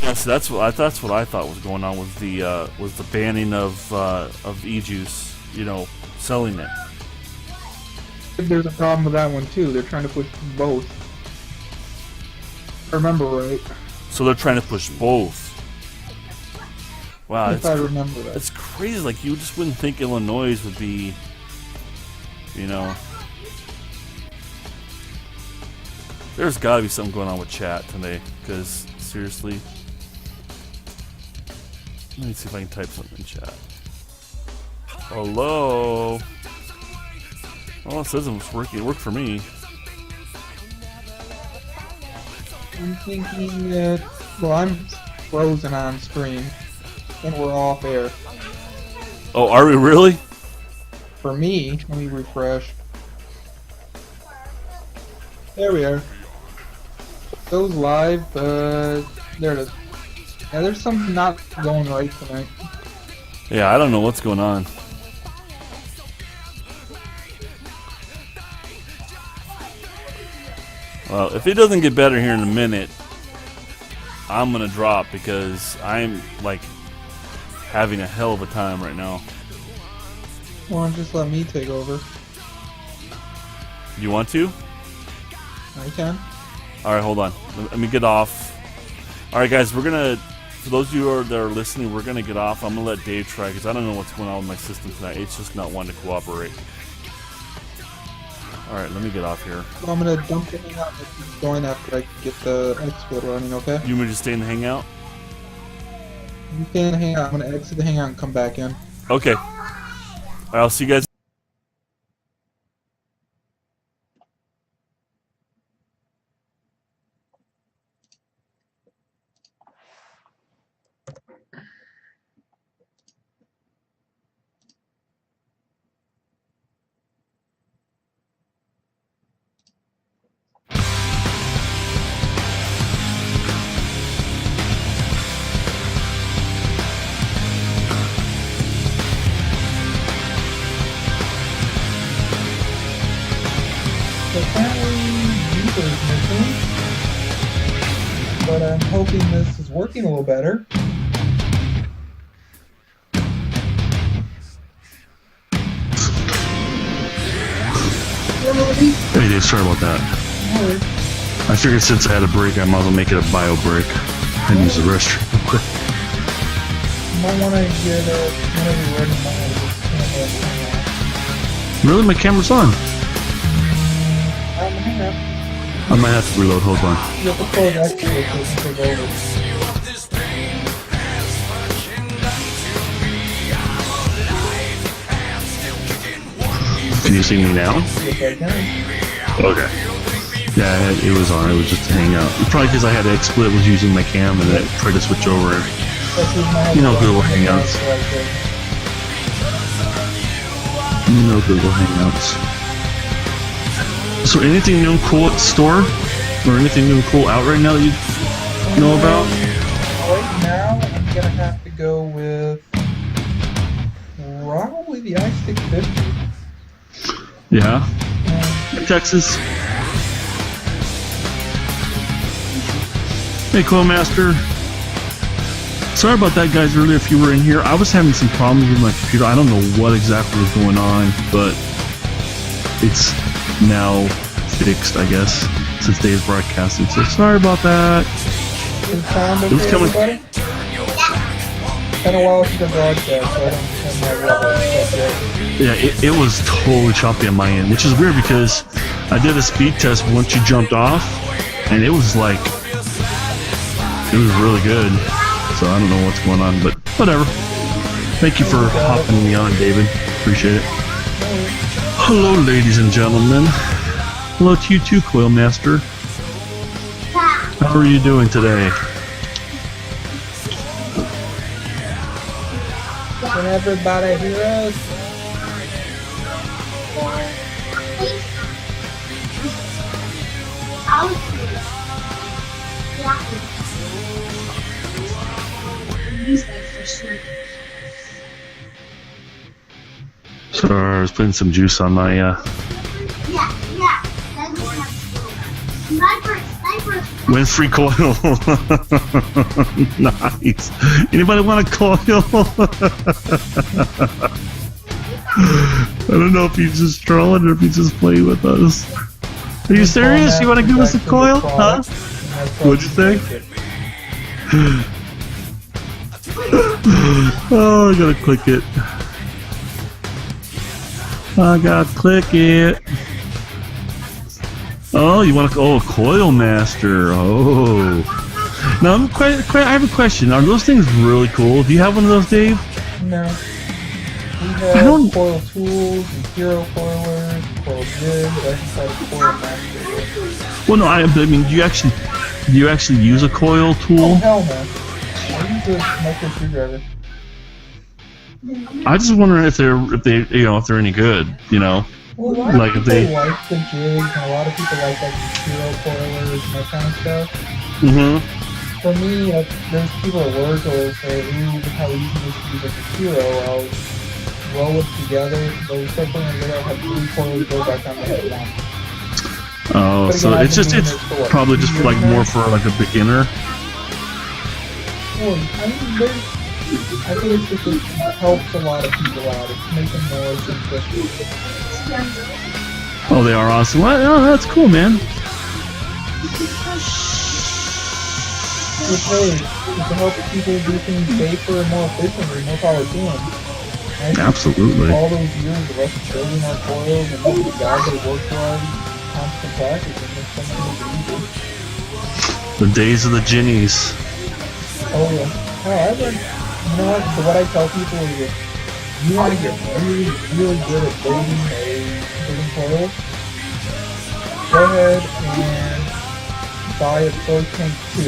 Yeah, so that's what I thought was going on was the banning of e-juice, you know, selling it. There's a problem with that one too. They're trying to push both. If I remember right. So they're trying to push both. Wow, If I remember that. it's crazy. Like you just wouldn't think Illinois would be, you know. There's got to be something going on with chat today, because seriously. Let me see if I can type something in chat. Hello. Oh, it says it's working. It worked for me. I'm thinking that, well, I'm frozen on screen, and we're off air. Oh, are we really? For me, let me refresh. There we are. It goes live, but there it is. Yeah, there's something not going right tonight. Yeah, I don't know what's going on. Well, if it doesn't get better here in a minute, I'm gonna drop because I'm like having a hell of a time right now. Well, just let me take over. You want to? I can. All right, hold on. Let me get off. All right, guys, we're gonna. For those of you that are listening, we're gonna get off. I'm gonna let Dave try because I don't know what's going on with my system tonight. It's just not wanting to cooperate. All right, let me get off here. Well, I'm gonna dump the hangout and keep going after I get the export running, okay? You want me to stay in the hangout? You stay in the hangout. I'm gonna exit the hangout and come back in. Okay. All right, I'll see you guys. So apparently, Reaper is missing, but I'm hoping this is working a little better. Hey Dave, sorry about that. Alright. I figured since I had a break, I might as well make it a bio break and use the restroom real quick. You might want to get whenever you're ready. Really? My camera's on. Hang up. I might have to reload, hold on. You have to close exit so you can take over. Can you see me now? Yes, I can. Okay. Yeah, it was on. It was just a hangout. Probably because I had XSplit, was using my cam, and then tried to switch over. You know, Google Hangouts. You know Google Hangouts. So anything new and cool at the store? Or anything new and cool out right now that you know about? Right now, I'm gonna have to go with probably the iStick 50. Yeah. Texas. Hey, Master. Sorry about that, guys, earlier if you were in here. I was having some problems with my computer. I don't know what exactly was going on, but it's now fixed, I guess, since Dave's broadcasting. So sorry about that. Is sound It was okay, coming. everybody? It's been a while since I broadcast, so I don't have stuff yet. Yeah, it was totally choppy on my end, which is weird because I did a speed test once you jumped off, and it was like, it was really good. So I don't know what's going on, but whatever. Thank you for hopping me on, David. Appreciate it. Hello, ladies and gentlemen. Hello to you too, Coil Master. How are you doing today? Can everybody hear us? Sorry, I was putting some juice on my Winfrey coil. Nice. Anybody want a coil? I don't know if he's just trolling or if he's just playing with us. Are you serious? You want to give us a coil? Huh? What'd you say? Oh, I gotta click it. I gotta click it. Oh, you want to? Oh, Coil Master. Oh. Now, I have a question. Are those things really cool? Do you have one of those, Dave? No. We have coil tools and hero coilers, coil jigs, that's like coil master. Well, no, I mean, do you actually use a coil tool? Oh, hell no. I use a micro screwdriver. I just wondering if they're any good, you know. Well, a lot like of if people they like the jigs, and a lot of people like hero coilers and that kind of stuff. Mm-hmm. For me, there's people at work who will say, ooh, look how easy this is to use as a hero. I'll roll it together, they'll start putting it together, have 3 coils go back on the head one. Oh, But so again, it's probably just like more for like a beginner. Well, I think it's just it helps a lot of people out. It's making more simplistic. Oh, they are awesome. Well, oh, that's cool, man. Which, hey, it can help people do things safer and more efficiently, more power to them. Right? Absolutely. All those years of us building our coils and all the guys that work for our constant practice and make something easy. The days of the Ginnies. Oh yeah. No, I learned, you know what, so what I tell people is that you want to get really, really good at building coil, go ahead and buy a Pro Tank 2.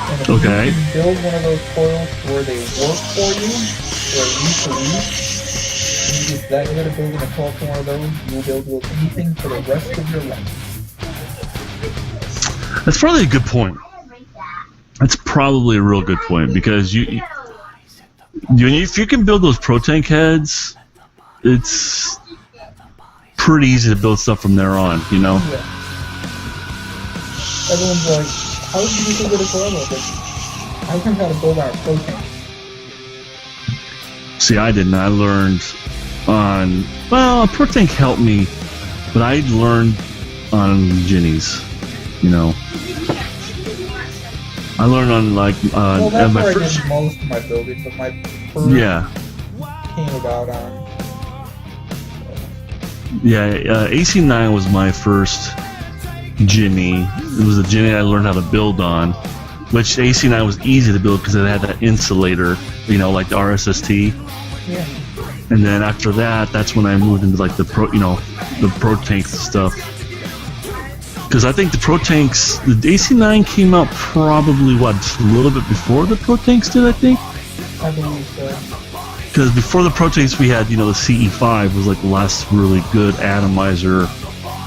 And if Okay. you can build one of those coils where they work for you, for week to week, and you get that good at building a coil for one of those, you will be able to build anything for the rest of your life. That's probably a good point. That's probably a real good point because if you can build those Pro Tank heads, it's pretty easy to build stuff from there on, you know? Yeah. Everyone's like, how did you get good at coil? Like, I learned how to build our Pro Tank. See, I didn't. I learned on, well, Pro Tank helped me, but I learned on Ginnies, you know? I learned on like well, that's my where first. I did most of my building, but my first came about on. Yeah, AC9 was my first Ginny. It was a Ginny I learned how to build on, which AC9 was easy to build because it had that insulator, you know, like the RSST. Yeah. And then after that, that's when I moved into like the Pro Tank stuff. Because I think the Pro Tanks, the AC9 came out probably, just a little bit before the Pro Tanks did, I think? I believe so. Because before the Pro Tanks, we had, the CE5 was like the last really good atomizer.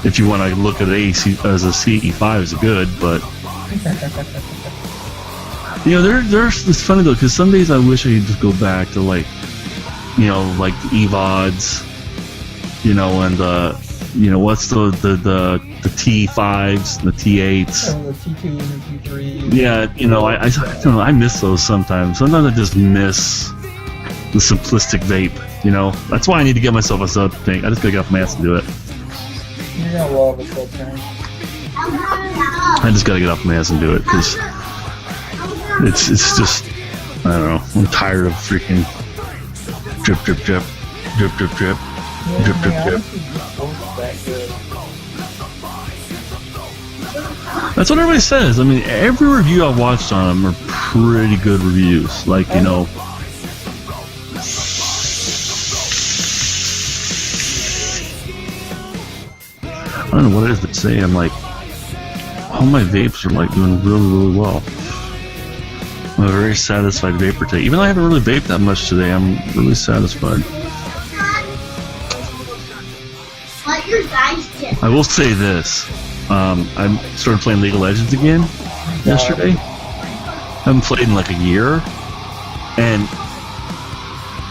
If you want to look at AC as a CE5 is good, but... it's funny though, because some days I wish I could just go back to like the EVODs, and what's the T5s, the T8s. Oh, the T2s and T3s. Yeah, I don't know, I miss those sometimes. Sometimes I just miss the simplistic vape, That's why I need to get myself a sub tank. I just gotta get off my ass and do it. You're gonna love a sub tank. I just gotta get off my ass and do it, because it's just, I don't know, I'm tired of freaking drip, drip, drip, drip, drip, drip, drip, drip, drip. That's what everybody says. I mean, every review I've watched on them are pretty good reviews. Like, I don't know what it is to say. I'm like, all my vapes are like doing really, really well. I'm a very satisfied vapor today. Even though I haven't really vaped that much today, I'm really satisfied. I will say this. I started playing League of Legends again yesterday. I haven't played in like a year.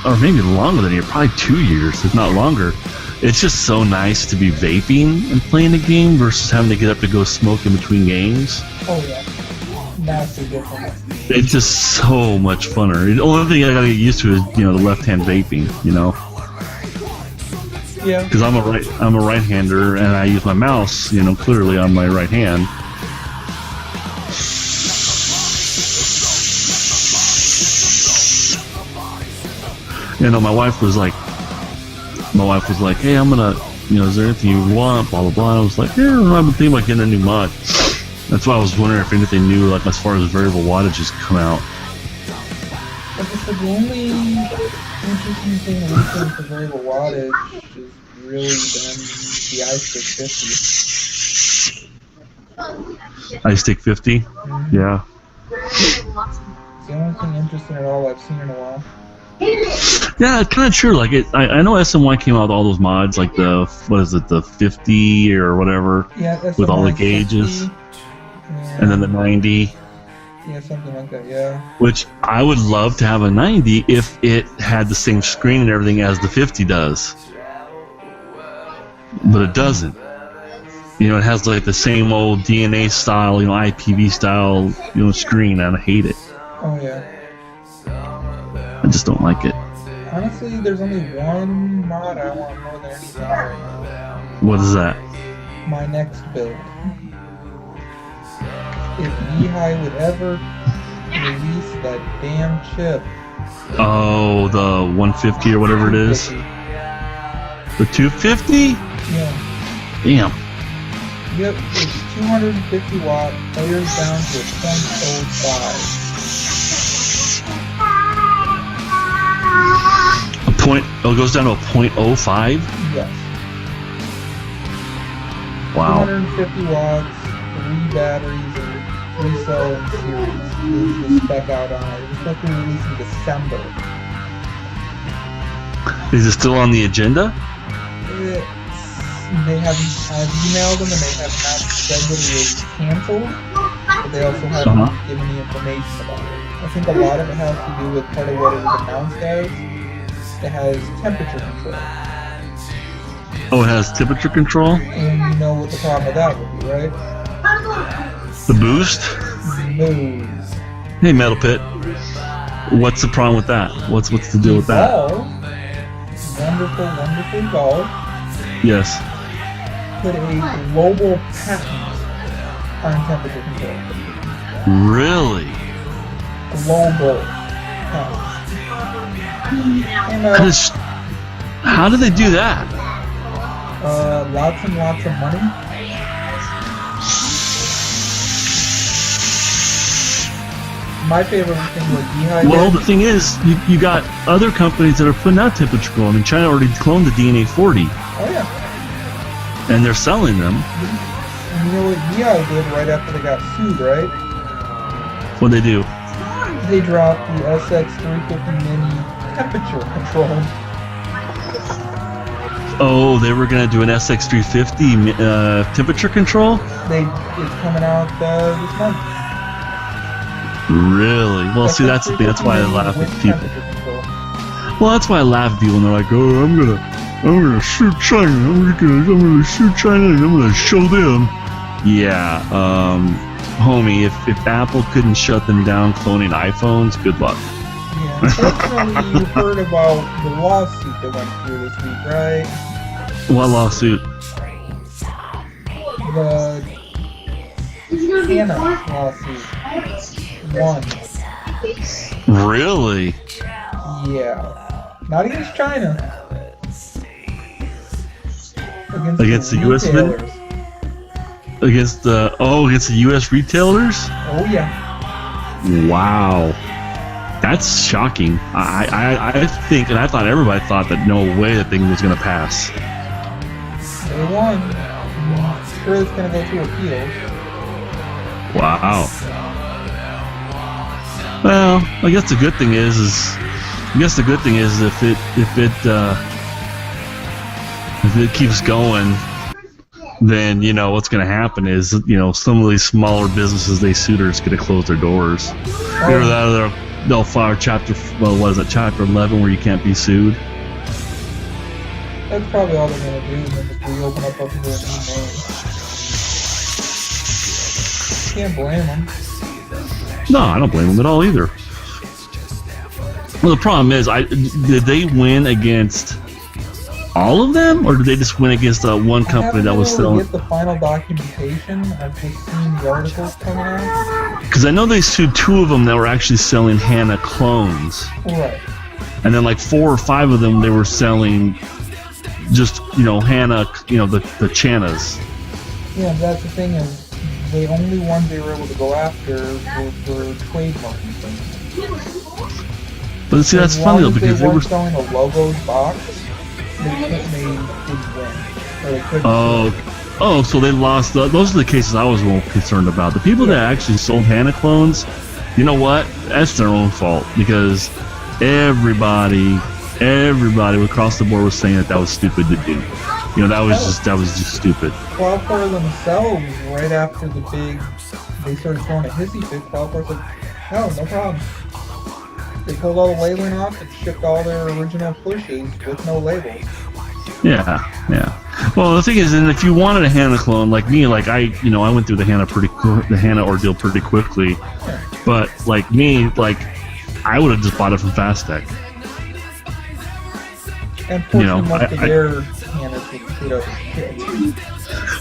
Or maybe longer than a year, probably 2 years, if not longer. It's just so nice to be vaping and playing a game versus having to get up to go smoke in between games. Oh yeah, massive difference. It's just so much funner. The only thing I gotta get used to is, the left-hand vaping, Yeah. Because I'm a right-hander and I use my mouse, clearly on my right hand. My wife was like, hey, I'm gonna, is there anything you want, blah, blah, blah. And I was like, yeah, I've been thinking about getting a new mod. That's why I was wondering if anything new, like as far as variable wattage has come out. Like I said, the only interesting thing recently for variable wattage has really been the iStick 50. iStick 50? Mm-hmm. Yeah. It's the only thing interesting at all I've seen in a while. Yeah, it's kind of true. Like I know SMY came out with all those mods, like the 50 or whatever, with all the gauges, 60, and then the 90. Yeah, something like that. Yeah. Which I would love to have a 90 if it had the same screen and everything as the 50 does, but it doesn't. It has like the same old DNA style, IPV style, screen, and I hate it. Oh yeah. I just don't like it. Honestly, there's only one mod I want more than anything right now. What is that? My next build. If Yehi would ever release that damn chip. Oh, the 150 or whatever it is? The 250? Yeah. Damn. Yep, it's 250 watt, fires down to a 0.05. It goes down to a 0.05? Yes. Wow. 250 watts, 3 batteries, and 3 cell in series is the spec out on it. It's supposed to be released in December. Is it still on the agenda? I've emailed them and they have not said that it was canceled, but they also haven't given me information about it. I think a lot of it has to do with part of what it was announced as. It has temperature control. Oh, it has temperature control? And you know what the problem with that would be, right? The boost? Moves. Hey, Metal Pit. What's the problem with that? What's the deal with that? Valve, wonderful Valve, Yes. put a global patent on temperature control. Really? Global patent. And, how do they do that? lots and lots of money. My favorite thing was Yehi. Well, the thing is, you got other companies that are putting out temperature control. I mean, China already cloned the DNA 40. Oh yeah. And they're selling them. And you know what Yehi did right after they got sued, right? What'd they do? They dropped the SX350 Mini temperature control. Oh, they were gonna do an SX350 temperature control? It's coming out this month. Really? Well, see, that's the thing. That's why I laugh at people. Well, that's why I laugh at people when they're like, "Oh, I'm gonna shoot China. I'm gonna shoot China. And I'm gonna show them." Yeah, homie, if Apple couldn't shut them down cloning iPhones, good luck. Yeah, unfortunately, you heard about the lawsuit that went through this week, right? What lawsuit? The Hannah lawsuit. Won. Really? Yeah. Not against China. Against the US retailers. Against the US retailers? Oh yeah. Wow. That's shocking. I think, and I thought everybody thought that no way that thing was gonna pass. They won. sure it's going to go through appeals. Wow. Well, I guess the good thing is if it keeps going, then what's going to happen is some of these smaller businesses they sued are just going to close their doors. Either that or they'll file chapter 11 where you can't be sued. That's probably all they're going to do, and then just reopen up under a new name. Can't blame them. No, I don't blame them at all either. Well, the problem is, did they win against all of them, or did they just win against one company that was selling? I haven't been able to get the final documentation. I've just seen the articles coming out. Because I know they sued 2 of them that were actually selling Hannah clones. Right. And then like 4 or 5 of them they were selling just Hannah, the Channas. Yeah, that's the thing is, the only ones they were able to go after were for trademarking things. But see, that's funny though, because they weren't selling a logos box, they didn't win. Or they couldn't. Oh, so they lost. Those are the cases I was more concerned about. The people that actually sold Hannah clones, you know what? That's their own fault, because everybody across the board was saying that was stupid to do. That was just stupid. Cloudflare themselves, right after they started throwing a hissy fit, Cloudflare said, no problem. They pulled all the labeling off and shipped all their original pushes with no label. Yeah. Well, the thing is, and if you wanted a Hannah clone like me, like I went through the Hannah ordeal pretty quickly. Yeah. But like me, I would have just bought it from Fastech. And most of their Hannahs would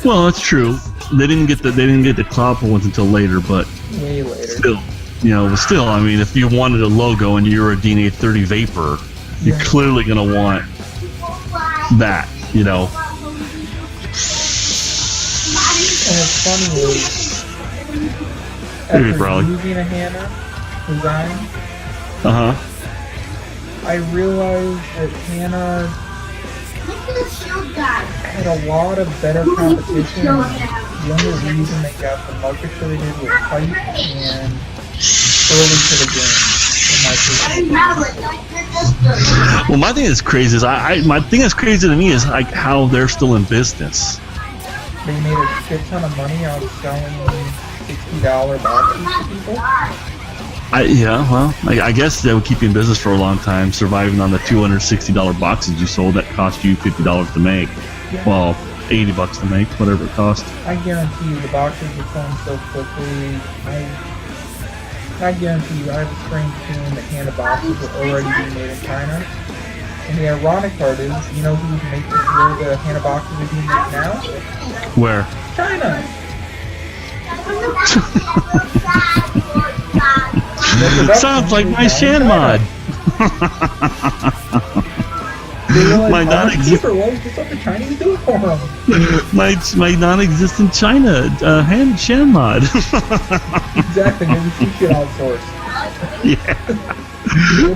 Well, that's true. They didn't get the Cloudflare ones until later, but way later. Still, I mean, if you wanted a logo and you're a DNA 30 Vapor, you're clearly gonna want that, And it's funny is, after using a Hannah design, I realized that Hannah had a lot of better competition. The only reason they got the market share they did was hype and early to the game. Well, my thing that's crazy is my thing that's crazy to me is like how they're still in business. They made a shit ton of money out of selling $60 boxes to people. I guess they would keep you in business for a long time, surviving on the $260 boxes you sold that cost you $50 to make. Yeah. Well, $80 to make, whatever it cost. I guarantee you the boxes were selling so quickly. I guarantee you, I have a strange feeling that Hannah boxes were already being made in China. And the ironic part is, you know who's making where the Hannah boxes are being made now? Where? China! Sounds like my Shan mod. My non-existent. Just let the Chinese do it for them. my non-existent China Shan mod. Exactly. Maybe she should outsource. Yeah.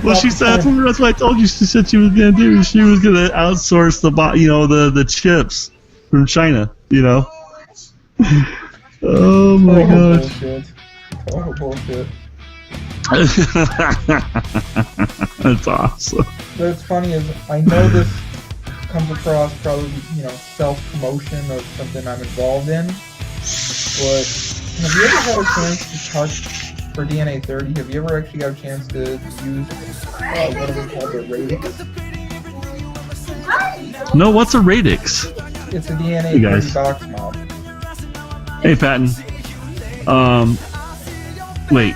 Well, she said that's what I told you. She said she was gonna do. She was gonna outsource the chips from China. Oh my god. Total bullshit. That's awesome. What's funny is I know this comes across probably self-promotion of something I'm involved in, but have you ever had a chance to touch for DNA 30? Have you ever actually got a chance to use what are they called, the radix? No, what's a radix? It's a DNA 30 box mod. Hey, Patton. Wait.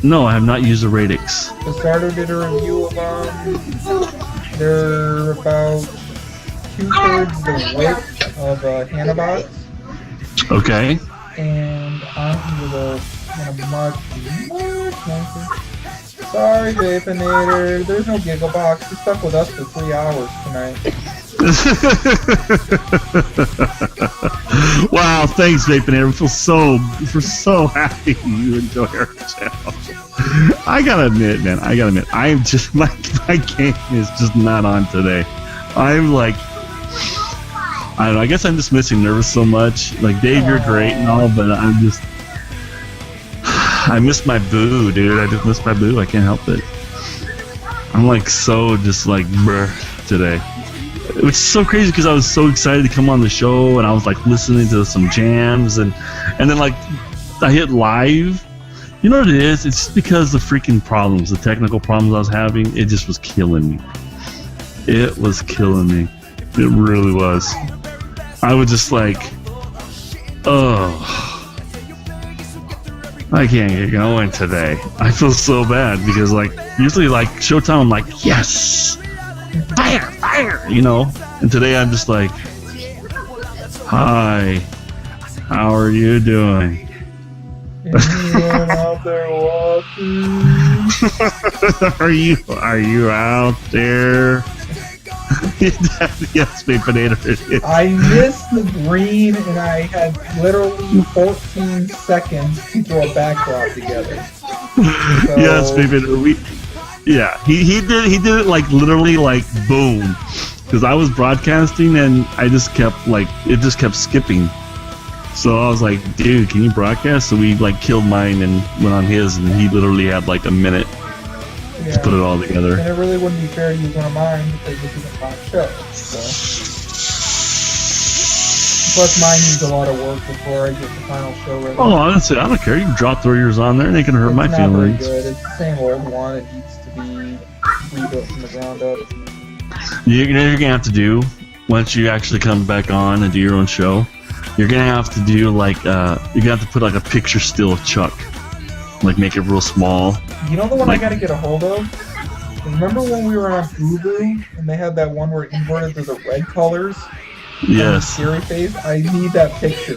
No, I have not used a radix. The starter did a review of them. They're about 2/3 the width of a Hannah box. Okay. And on with a much nicer. Sorry, Vaponator. There's no giggle box. You're stuck with us for 3 hours tonight. Wow, thanks, Vaponator. We're so happy you enjoy our channel. I gotta admit, man. I'm just my game is just not on today. I'm like, I don't know. I guess I'm just missing Nervous so much. Like Dave, you're great and all, but I'm just. I miss my boo, dude. I just miss my boo. I can't help it. I'm like so just like bruh today, which is so crazy because I was so excited to come on the show and I was like listening to some jams and then like I hit live. You know what it is? It's just because the freaking problems, the technical problems I was having. It just was killing me. It was killing me. It really was. I was just like, oh. I can't get going today. I feel so bad because like usually like Showtime I'm like yes, fire, you know. And today I'm just like, hi, how are you doing? Anyone out there watching? Are you out there? Yes, big potato. I missed the green and I had literally 14 seconds to throw a backdrop together. So, Yes, baby. He did it like literally like boom, because I was broadcasting and I just kept like it just kept skipping. So I was like, dude, can you broadcast? So we like killed mine and went on his, and he literally had like a minute to put it all together. And it really wouldn't be fair to use one of mine because this isn't my show. So. Plus, mine needs a lot of work before I get the final show ready. Oh, honestly, I don't care. You can drop 3 years on there, and it can hurt my It's not feelings. very good. It's the same old one. It needs to be rebuilt from the ground up. You're gonna have to do once you actually come back on and do your own show. You're gonna have to do like you're gonna have to put like a picture still of Chuck, like make it real small. You know the one I gotta get a hold of? Remember when we were on Hulu and they had that one where it inverted to the red colors? Yes. Scary face? I need that picture.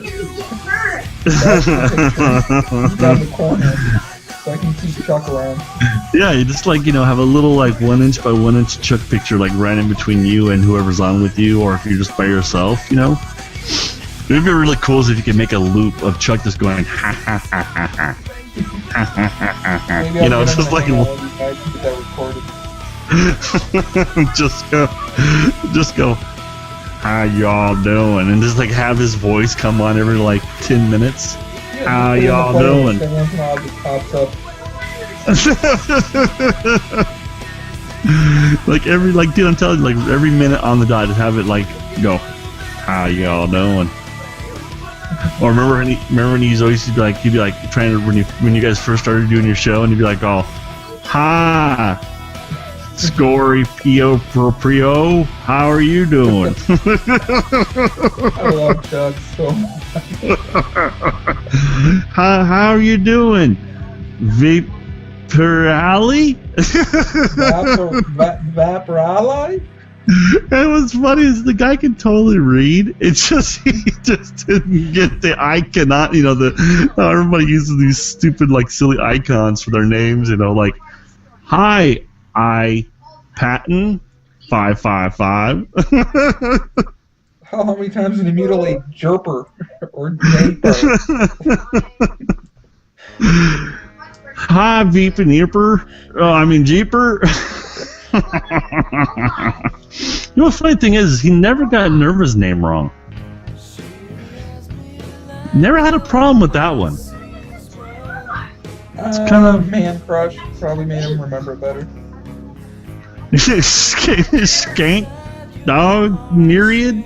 That's the picture. Down the corner. So I can keep Chuck around. Yeah, you just like, have a little like 1 inch by 1 inch Chuck picture like right in between you and whoever's on with you, or if you're just by yourself, It would be really cool if you could make a loop of Chuck just going ha ha ha ha ha. Maybe I'll It's get just on like the hangout with you guys and get that recorded. just go how y'all doing, and just like have his voice come on every like 10 minutes. Yeah, How just put it in the y'all playlist. doing? Every once in a while it just pops up. Like every dude, I'm telling you, like every minute on the dot, just have it like go how y'all doing. Or remember when he's always he'd be like trying to when you guys first started doing your show, and he'd be like, oh, hi, Scory Prio, how are you doing? I love Chuck so much. How are you doing, Vaporali? Vaporali? And what's funny is the guy can totally read. It's just he just didn't get the icon. Everybody uses these stupid like silly icons for their names. Like, hi, I Patton 555. How many times did he mutilate Jerper or Japer? Hi, Veep and Earper. Jeeper. The funny thing is he never got Nerva's name wrong. Never had a problem with that one. It's kind of- man crush. Probably made him remember it better. Skank, dog, myriad.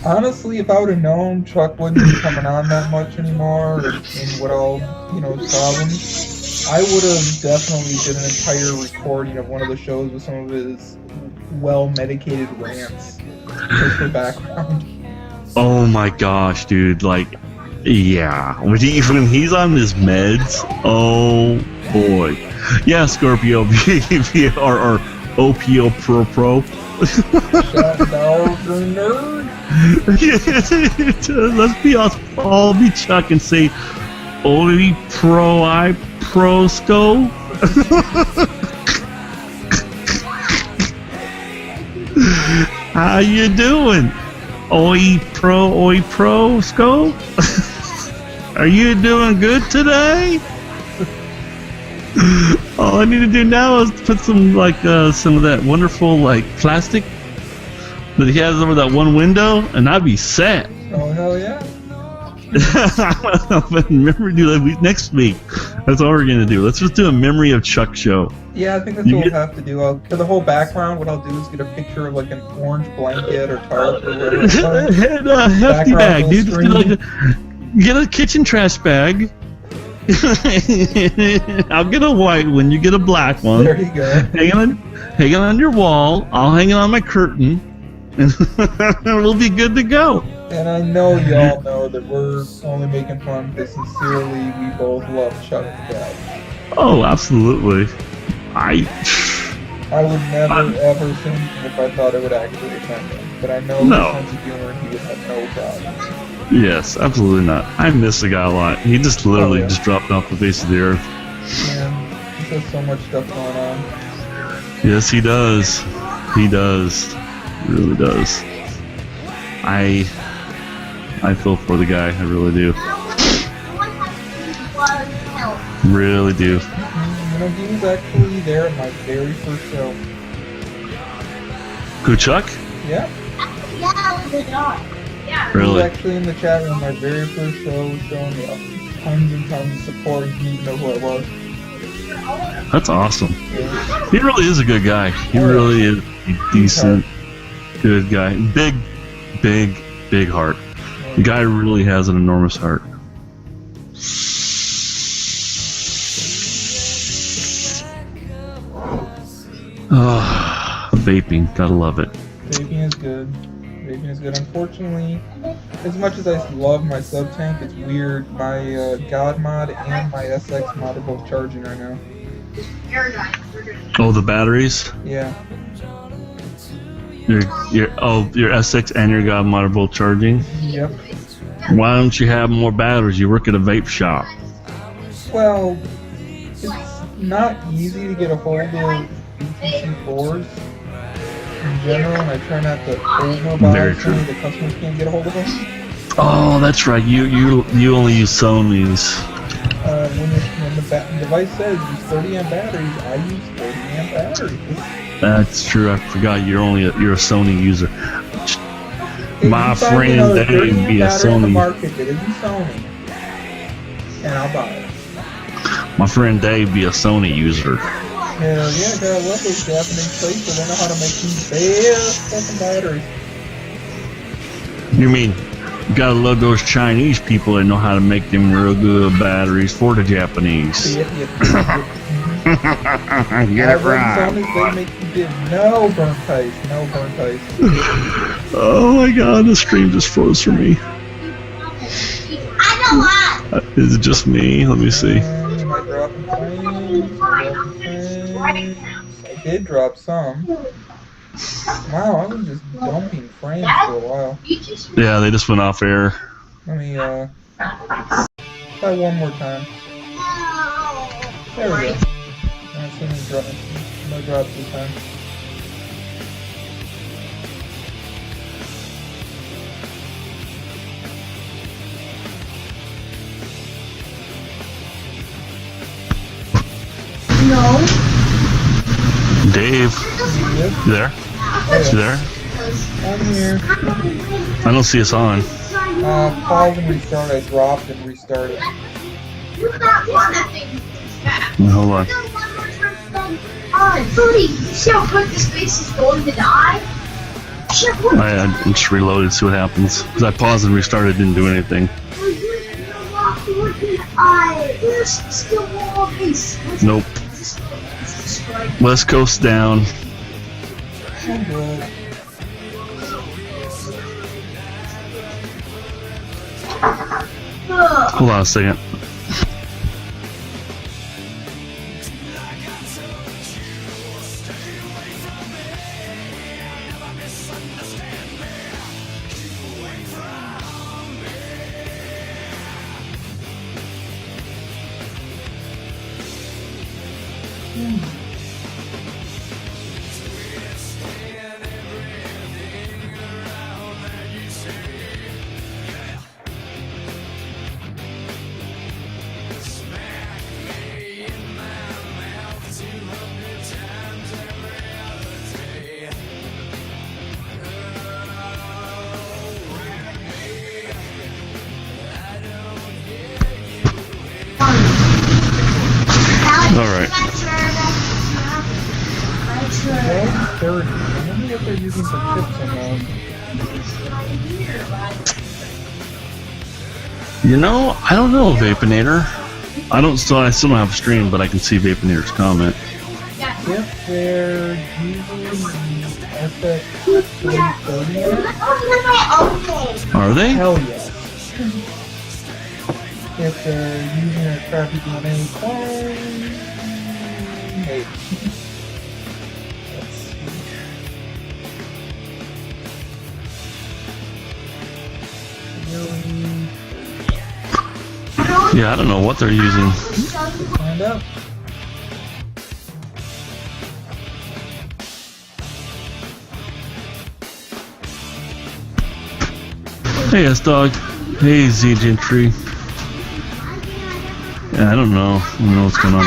Honestly, if I would have known Chuck wouldn't be coming on that much anymore and would all, his problems, I would have definitely did an entire recording of one of the shows with some of his well-medicated rants just for background. Oh my gosh, dude! Yeah, when he's on his meds, oh boy, yeah, Scorpio or OPO Pro. Shut down the nerd. Let's be us, all be Chuck and say, "Oi Pro I Pro Sco." How you doing? Oi Pro Sco? Are you doing good today? All I need to do now is put some some of that wonderful plastic that he has over that one window, and I'd be set. Oh, hell yeah. Remember, do that next week. That's all we're gonna do. Let's just do a memory of Chuck show. Yeah, I think that's what we'll have to do. For the whole background, what I'll do is get a picture of like an orange blanket or tarp or whatever. And a hefty bag, dude. Get a kitchen trash bag. I'll get a white one. You get a black one. There you go. Hang it on your wall. I'll hang it on my curtain, and we'll be good to go. And I know y'all know that we're only making fun because sincerely we both love Chuck to death. Oh, absolutely. I would never ever think if I thought it would actually offend him. But I know No. his sense of humor and he would have no problem. Yes, absolutely not. I miss the guy a lot. He just literally yeah. just dropped off the face of the earth. Man, he has so much stuff going on. Yes, he does. He does. He really does. I feel for the guy. I really do. Really do. You know, he was actually there at my very first show. Who, Chuck? Yeah. He was Really? actually in the chat room my very first show, showing me tons and tons of support. He didn't know who I was. That's awesome. Yeah. He really is a good guy. He really is a decent, good guy. Big heart. The guy really has an enormous heart. Vaping, gotta love it. Vaping is good. Vaping is good. Unfortunately, as much as I love my sub tank, it's weird. My God mod and my SX mod are both charging right now. Oh, the batteries? Yeah. Your S6 and your God mod are both charging? Yep. Why don't you have more batteries? You work at a vape shop. Well, it's not easy to get a hold of BTC4s in general, and I try not to Very overbuy true. so the customers can't get a hold of them. Oh, that's right. You only use Sony's. When the device says use 30 amp batteries, I use 30 amp batteries. That's true. I forgot you're a Sony user. If My you find friend another Dave 30 amp be a battery in the Sony. market that isn't Sony, and I'll buy it. My friend Dave be a Sony user. Hell yeah, I gotta love those Japanese places. They know how to make these best fucking batteries. You mean you gotta love those Chinese people that know how to make them real good batteries for the Japanese. Yeah. Get it right. Sony's, they make you get no burn paste. Oh my god, the stream just froze for me. Is it just me? Let me see. Am I dropping frames? I did drop some. Wow, I was just dumping frames for a while. Yeah, they just went off air. Let me try one more time. There we go. That's no drops this time. Dave, you there? You there? I'm here. I don't see us on. Pause and restart. I dropped and restarted. Hold on. See how quick this space is going to die? I just reloaded, see what happens. Because I paused and restarted, didn't do anything. Nope. West Coast down. I'm good. Hold on a second. 12, 30. I wonder if they're using some chips in them. You know, I don't know, Vapinator. I still don't have a stream, but I can see Vapinator's comment. If they're using the FX4030, Are they? hell yes. If they're using a crappy DNA clone, maybe. Let's see. Yeah, I don't know what they're using. Find out. Hey, S-Dog. Hey, Z-Gentry. Yeah, I don't know. I don't know what's going on.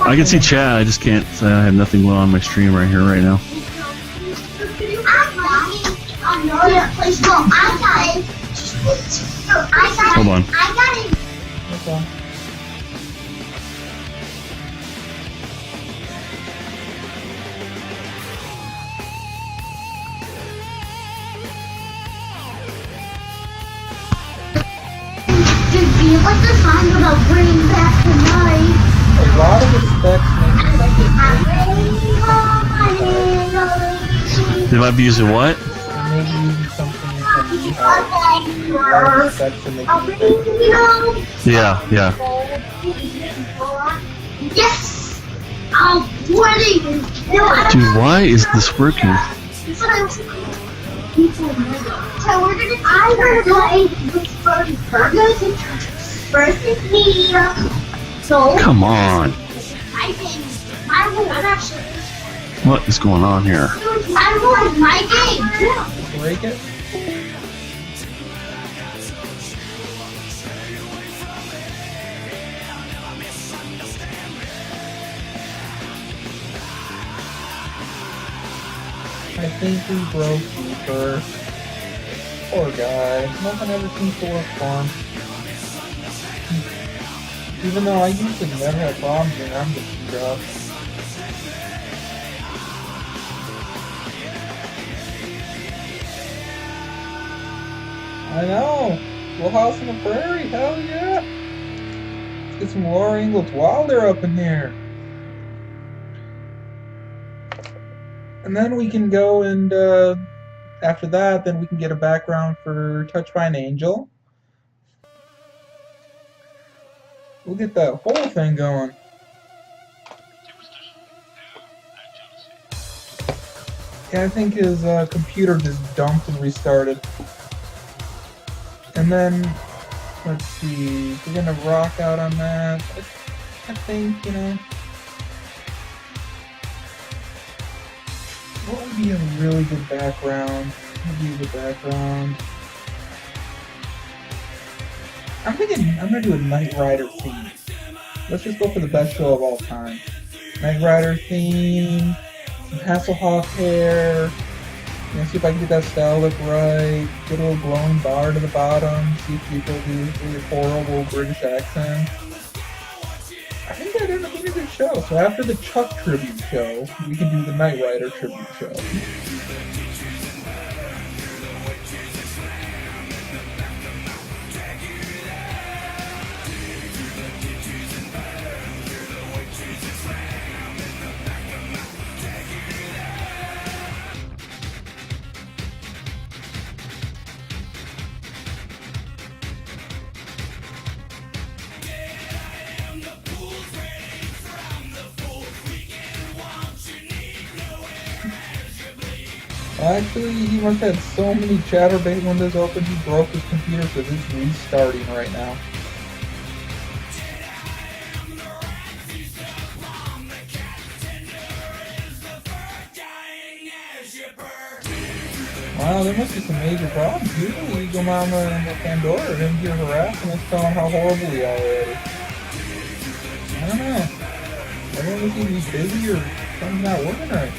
I can see chat. I just can't. I have nothing going on my stream right here, right now. Hold on. That's all. What's the song about bringing back the night? A lot of the specs make They might be using what? maybe using something from a lot of the specs to make it Yeah, yeah. Yes! I'm winning! Dude, why is this working? So we're gonna play this burgers versus me. So Come on. I think my rule. I'm actually. What is going on here? My rule is my game. break it. I think we broke Reaper. Poor guy. Nothing ever seems to work for him. Even though I used to never have problems and I'm just dropped. I know! Little house on the prairie, hell yeah! Let's get some Laura Ingalls Wilder up in here. And then we can go and, after that, then we can get a background for Touched by an Angel. We'll get that whole thing going. Yeah, I think his computer just dumped and restarted. And then, let's see, we're gonna rock out on that. I think, you know, what would be a really good background? What would be a good background? I'm thinking I'm gonna do a Knight Rider theme. Let's just go for the best show of all time. Knight Rider theme, some Hasselhoff hair. You know, see if I can get that style look right. Get a little glowing bar to the bottom. See if people do really horrible British accents. I think that ended up being a good show. So after the Chuck tribute show, we can do the Knight Rider tribute show. Actually, he must have had so many Chatterbait windows open, he broke his computer because it's restarting right now. Wow, there must be some major problems. Usually you go on Pandora and hear harassing us telling how horrible we are already. I don't know. Everyone must either be busy or something's not working right.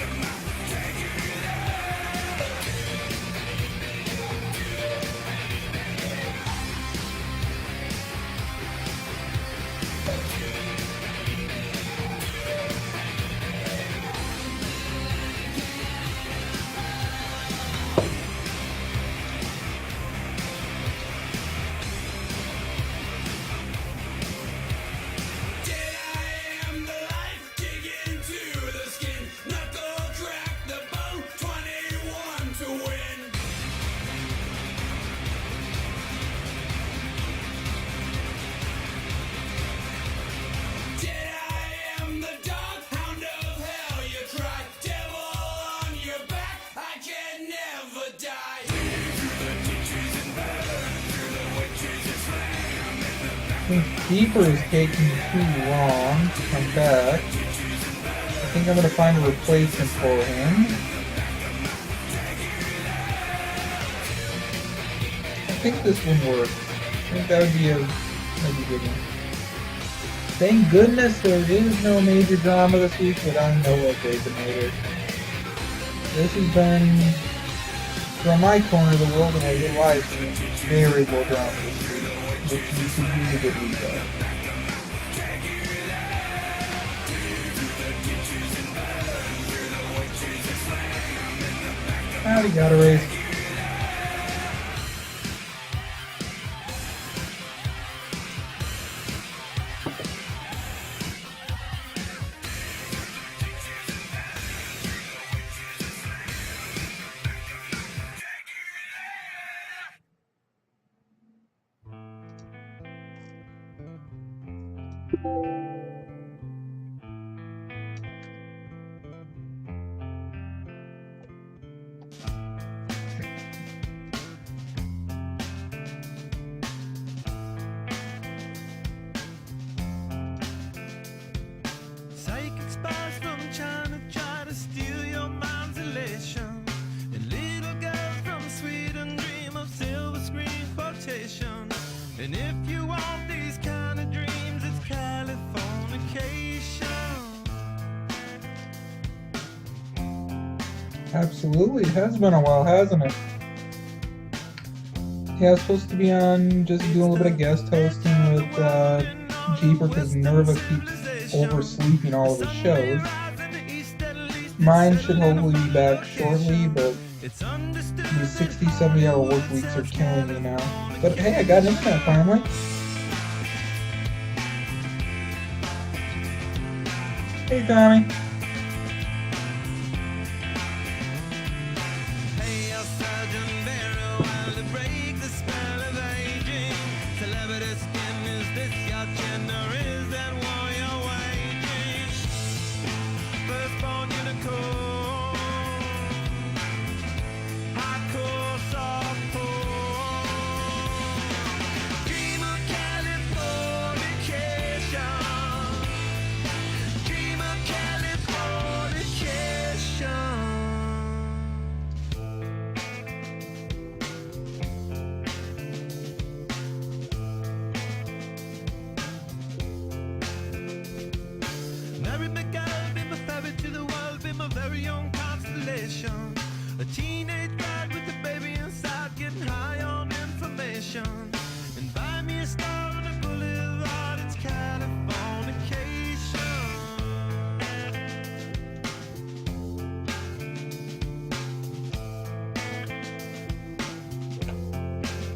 think Deeper is taking too long to come back. I think I'm going to find a replacement for him. I think this one works. I think that would be a good one. Thank goodness there is no major drama this week, but I'm no Vaponator. This has been, from my corner of the world and I realize, very low drama this week, which you could use a good week of. Howdy, got a raise. Psychic spies from China try to steal your mind's elation, and little girls from Sweden dream of silver screen quotation. And if you want these kind of dreams, it's Californication. Absolutely, it has been a while, hasn't it? Yeah, I was supposed to be on just doing a little bit of guest hosting with Jeeper because Nerva keeps oversleeping all of his shows. Mine should hopefully be back shortly, but these 60, 70-hour work weeks are killing me now. But hey, I got an internet finally. Hey, Tommy. Hey, your Sergeant Barrow, while to break the spell of aging. Celebrity skin, is this your chin or is that war you're waging? Firstborn unicorn, hardcore softcore. Dream of Californication. Dream of Californication. Married my girl, be my ferry to the world, be my very own constellation. A teenage bride with a baby inside, getting high on information. And buy me a star on a boulevard, it's Californication.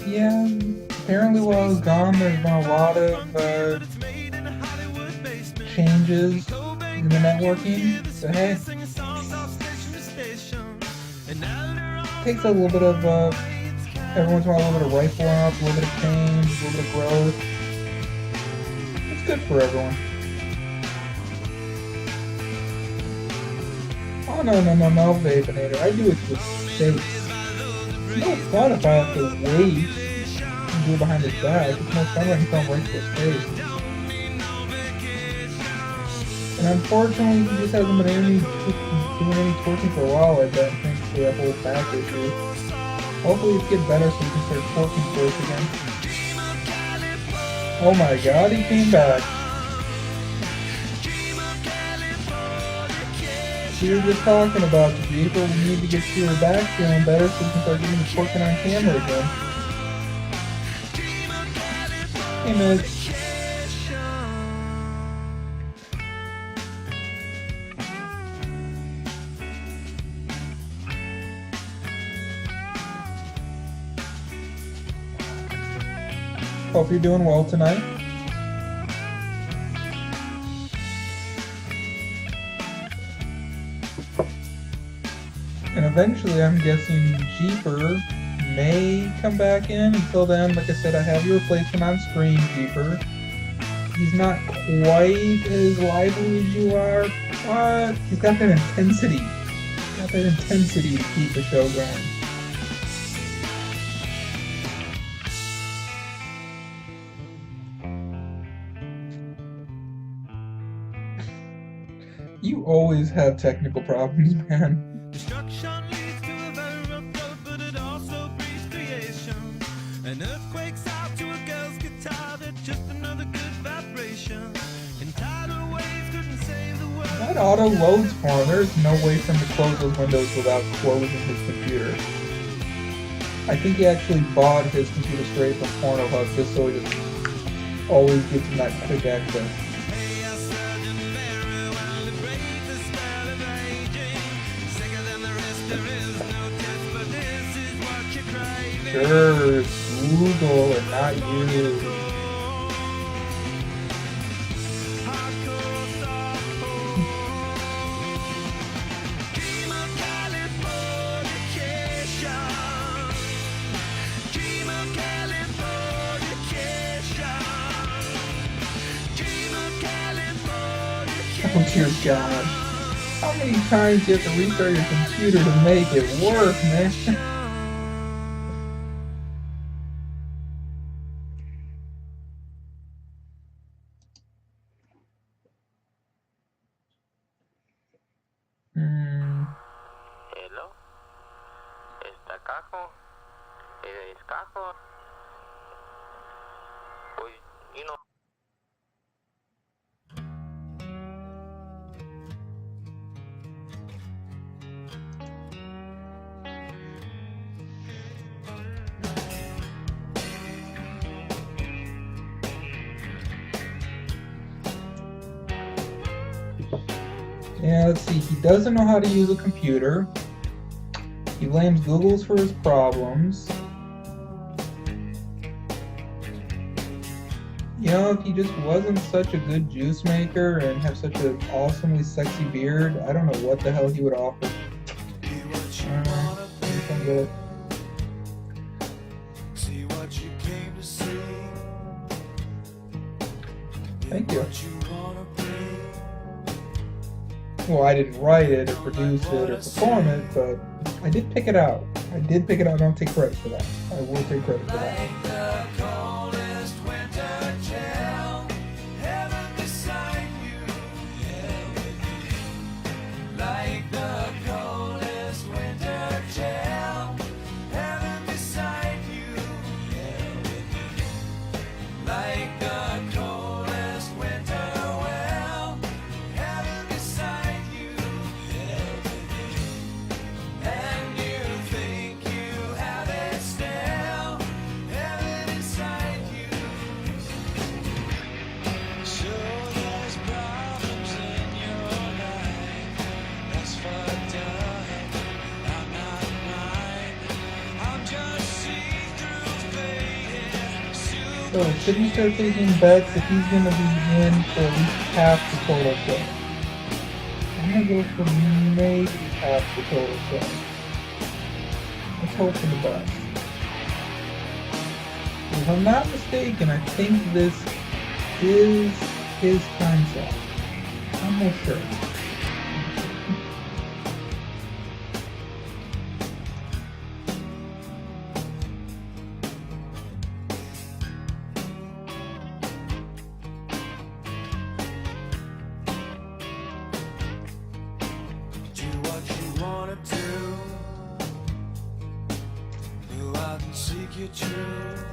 Yeah, apparently while I was gone, there's been a lot of But it's made in a Hollywood basement. changes in the networking. So hey, Singing songs off station to station. And now they're all takes a little bit of every once in a while, a little bit of rifle up, a little bit of change, a little bit of growth. It's good for everyone. Oh no, Vaponator. I do it with space. It's no fun if I have to wait and do it behind his back. It's more fun when he comes right to his face. And unfortunately, he just hasn't been doing any twerking for a while, I bet, thanks to that whole back issue. Hopefully it's getting better so we can start twerking for us again. Oh my god, he came back. We were just talking about the Jeeper. We need to get your back feeling better so we can start getting the twerking on camera again. Hey, Mitch. Hope you're doing well tonight. And eventually, I'm guessing Jeeper may come back in. Until then, like I said, I have your replacement on screen, Jeeper. He's not quite as lively as you are, but he's got that intensity. He's got that intensity to keep the show going. You always have technical problems, man. Destruction leads to a very rough road, but it also breeds creation. An earthquake's out to a girl's guitar, that's just another good vibration. And tidal waves couldn't save the world. That auto loads for him. There's no way for him to close those windows without closing his computer. I think he actually bought his computer straight from Pornhub just so he just always gets in that quick access. Hey, a surgeon very well to break the spell of aging. Sicker than the rest, there is no test, but this is what you're craving. Sure, it's Google and not you. Hardcore softcore. Dream of Californication. Dream of Californication. Dream of Californication. Oh dear God. How many times do you have to restart your computer to make it work, man? Hello, ¿está Cajo? ¿Es Cajo? Pues, you know. Yeah, let's see. He doesn't know how to use a computer. He blames Google's for his problems. You know, if he just wasn't such a good juice maker and have such an awesomely sexy beard, I don't know what the hell he would offer. I'm good. See what you came to see. Thank you. What you wanna be. Well, I didn't write it or produce it or perform it, but I did pick it out. I did pick it out. I don't take credit for that. I will take credit for that. The coldest winter chill, heaven beside you. Like the coldest winter chill, heaven beside you. Like the coldest winter well, heaven beside you. And you think you have it still, heaven inside you. So there's problems in your life, that's fucked up. I'm not mine, I'm just see-through faded, So, should he start taking bets if he's going to be in for at least half the total show? I'm going to go for maybe half the total show. Let's hope for the best. If I'm not mistaken, I think this is his time slot. I'm not sure. do what you wanna do. Go out and seek your truth.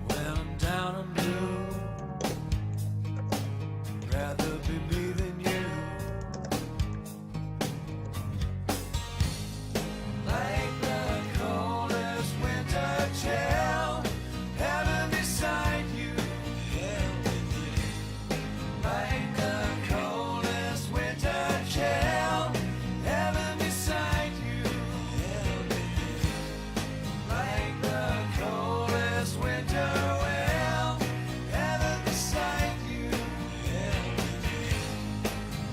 When I'm down and blue, rather be me than you. Like the coldest winter chill, heaven beside you. Like the coldest winter chill, heaven beside you. Like the coldest winter well, heaven beside you.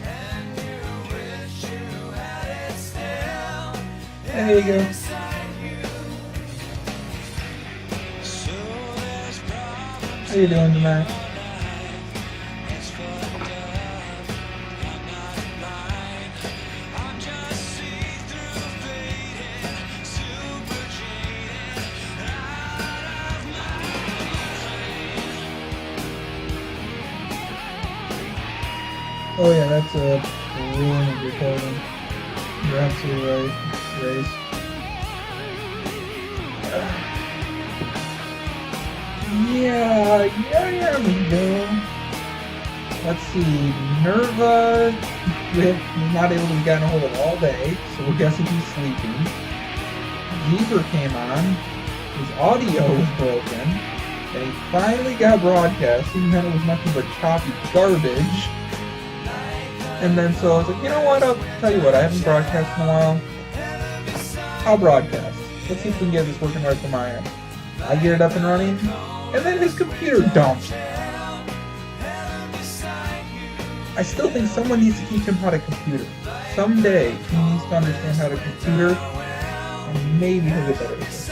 And you wish you had it still, There you go. beside you. So there's problems How you doing tonight? that's fucked up. I'm not blind, I'm just see-through faded, super jaded, out of my mind. Oh yeah, that's a ruin of your clothing. You're absolutely right, Grace. Yeah, we go. Let's see, Nerva, we're not able to get a hold of all day, so we're guessing he's sleeping. Jeeper came on, his audio was broken, and he finally got broadcasting, then it was nothing but choppy garbage. And then so I was like, you know what, I'll tell you what, I haven't broadcast in a while. I'll broadcast. Let's see if we can get this working right from my end. I get it up and running, and then his computer dumps. I still think someone needs to teach him how to computer. Someday, he needs to understand how to computer, and maybe he'll get better at it.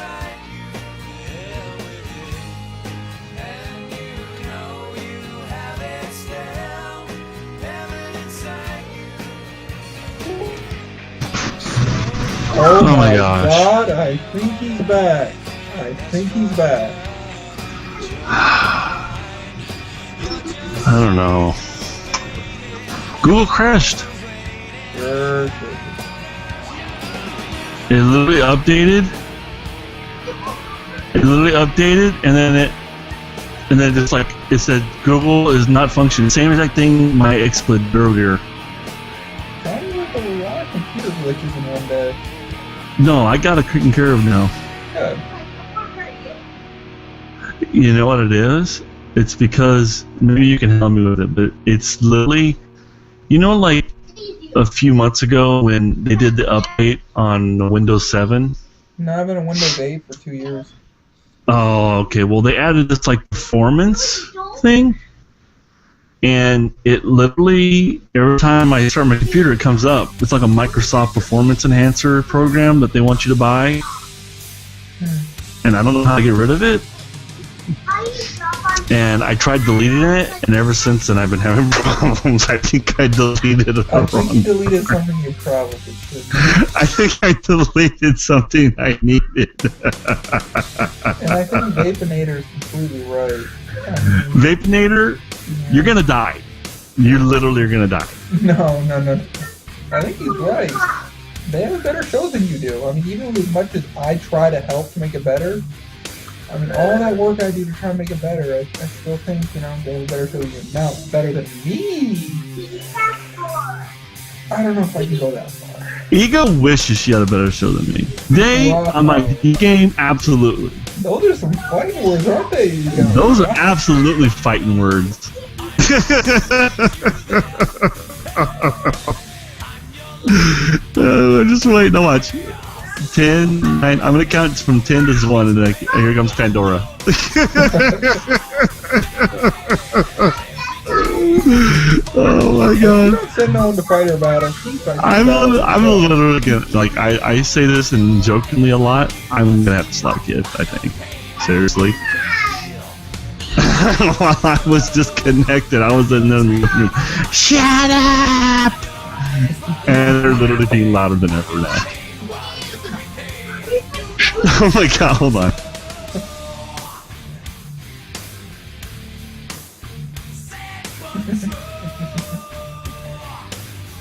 Oh my gosh. God, I think he's back. I think he's back. I don't know. Google crashed. Sure. It literally updated. And then just like it said, Google is not functioning. Same exact thing my explained earlier. Sounds like a lot of computer glitches in one day. No, I got it taken care of now. Good. You know what it is? It's because maybe you can help me with it, but it's literally, you know, like a few months ago when they did the update on Windows 7. No, I've been in Windows 8 for 2 years. Oh, okay. Well, they added this like performance thing, and it literally every time I start my computer, it comes up. It's like a Microsoft Performance Enhancer program that they want you to buy, and I don't know how to get rid of it. And I tried deleting it, and ever since then I've been having problems. I think I deleted it. I think you deleted something you probably shouldn't. I think I deleted something I needed. And I think Vaponator is completely right. Vaponator, you're gonna die. You literally are gonna die. No. I think he's right. They have better shows than you do. I mean, even as much as I try to help to make it better, I mean, all that work I do to try to make it better, I still think, they have a better show than you. Now, better than me, I don't know if I can go that far. Ego wishes she had a better show than me. They, on my game, absolutely. Those are some fighting words, aren't they? Ego? Those are absolutely fighting words. Just wait, no watch. 10, 9, I'm gonna count from 10 to 1, and then here comes Pandora. Oh my God! Don't send no one to fight her battle. I'm literally gonna, like, I say this and jokingly a lot. I'm gonna have to slap kids, I think. Seriously. While I was disconnected, I was in the living room. Shut up! And they're literally being louder than ever now. Oh my God, hold on.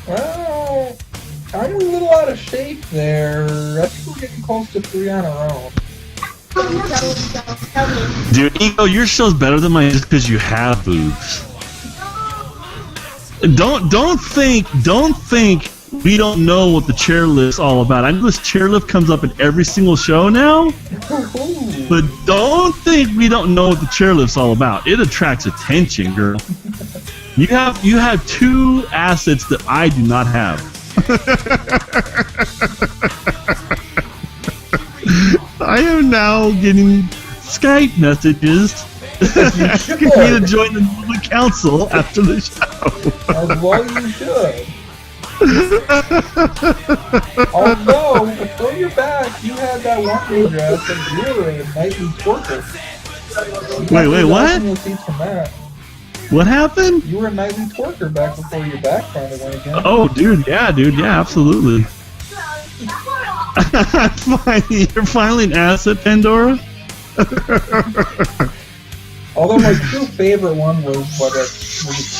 Well, I'm a little out of shape there. I think we're getting close to 3 on our own. Dude, Ego, your show's better than mine just because you have boobs. Don't think we don't know what the chairlift's all about. I know this chairlift comes up in every single show now, but don't think we don't know what the chairlift's all about. It attracts attention, girl. You have 2 assets that I do not have. I am now getting Skype messages asking me to join the council after the show. As well you should. Although, before you're back, you had that one dress that you were a nightly twerker. Wait, what? Receipts from that. What happened? You were a nightly twerker back before your back finally went again. Oh, dude, yeah, absolutely. You're finally an asset, Pandora? Although my true favorite one was, was it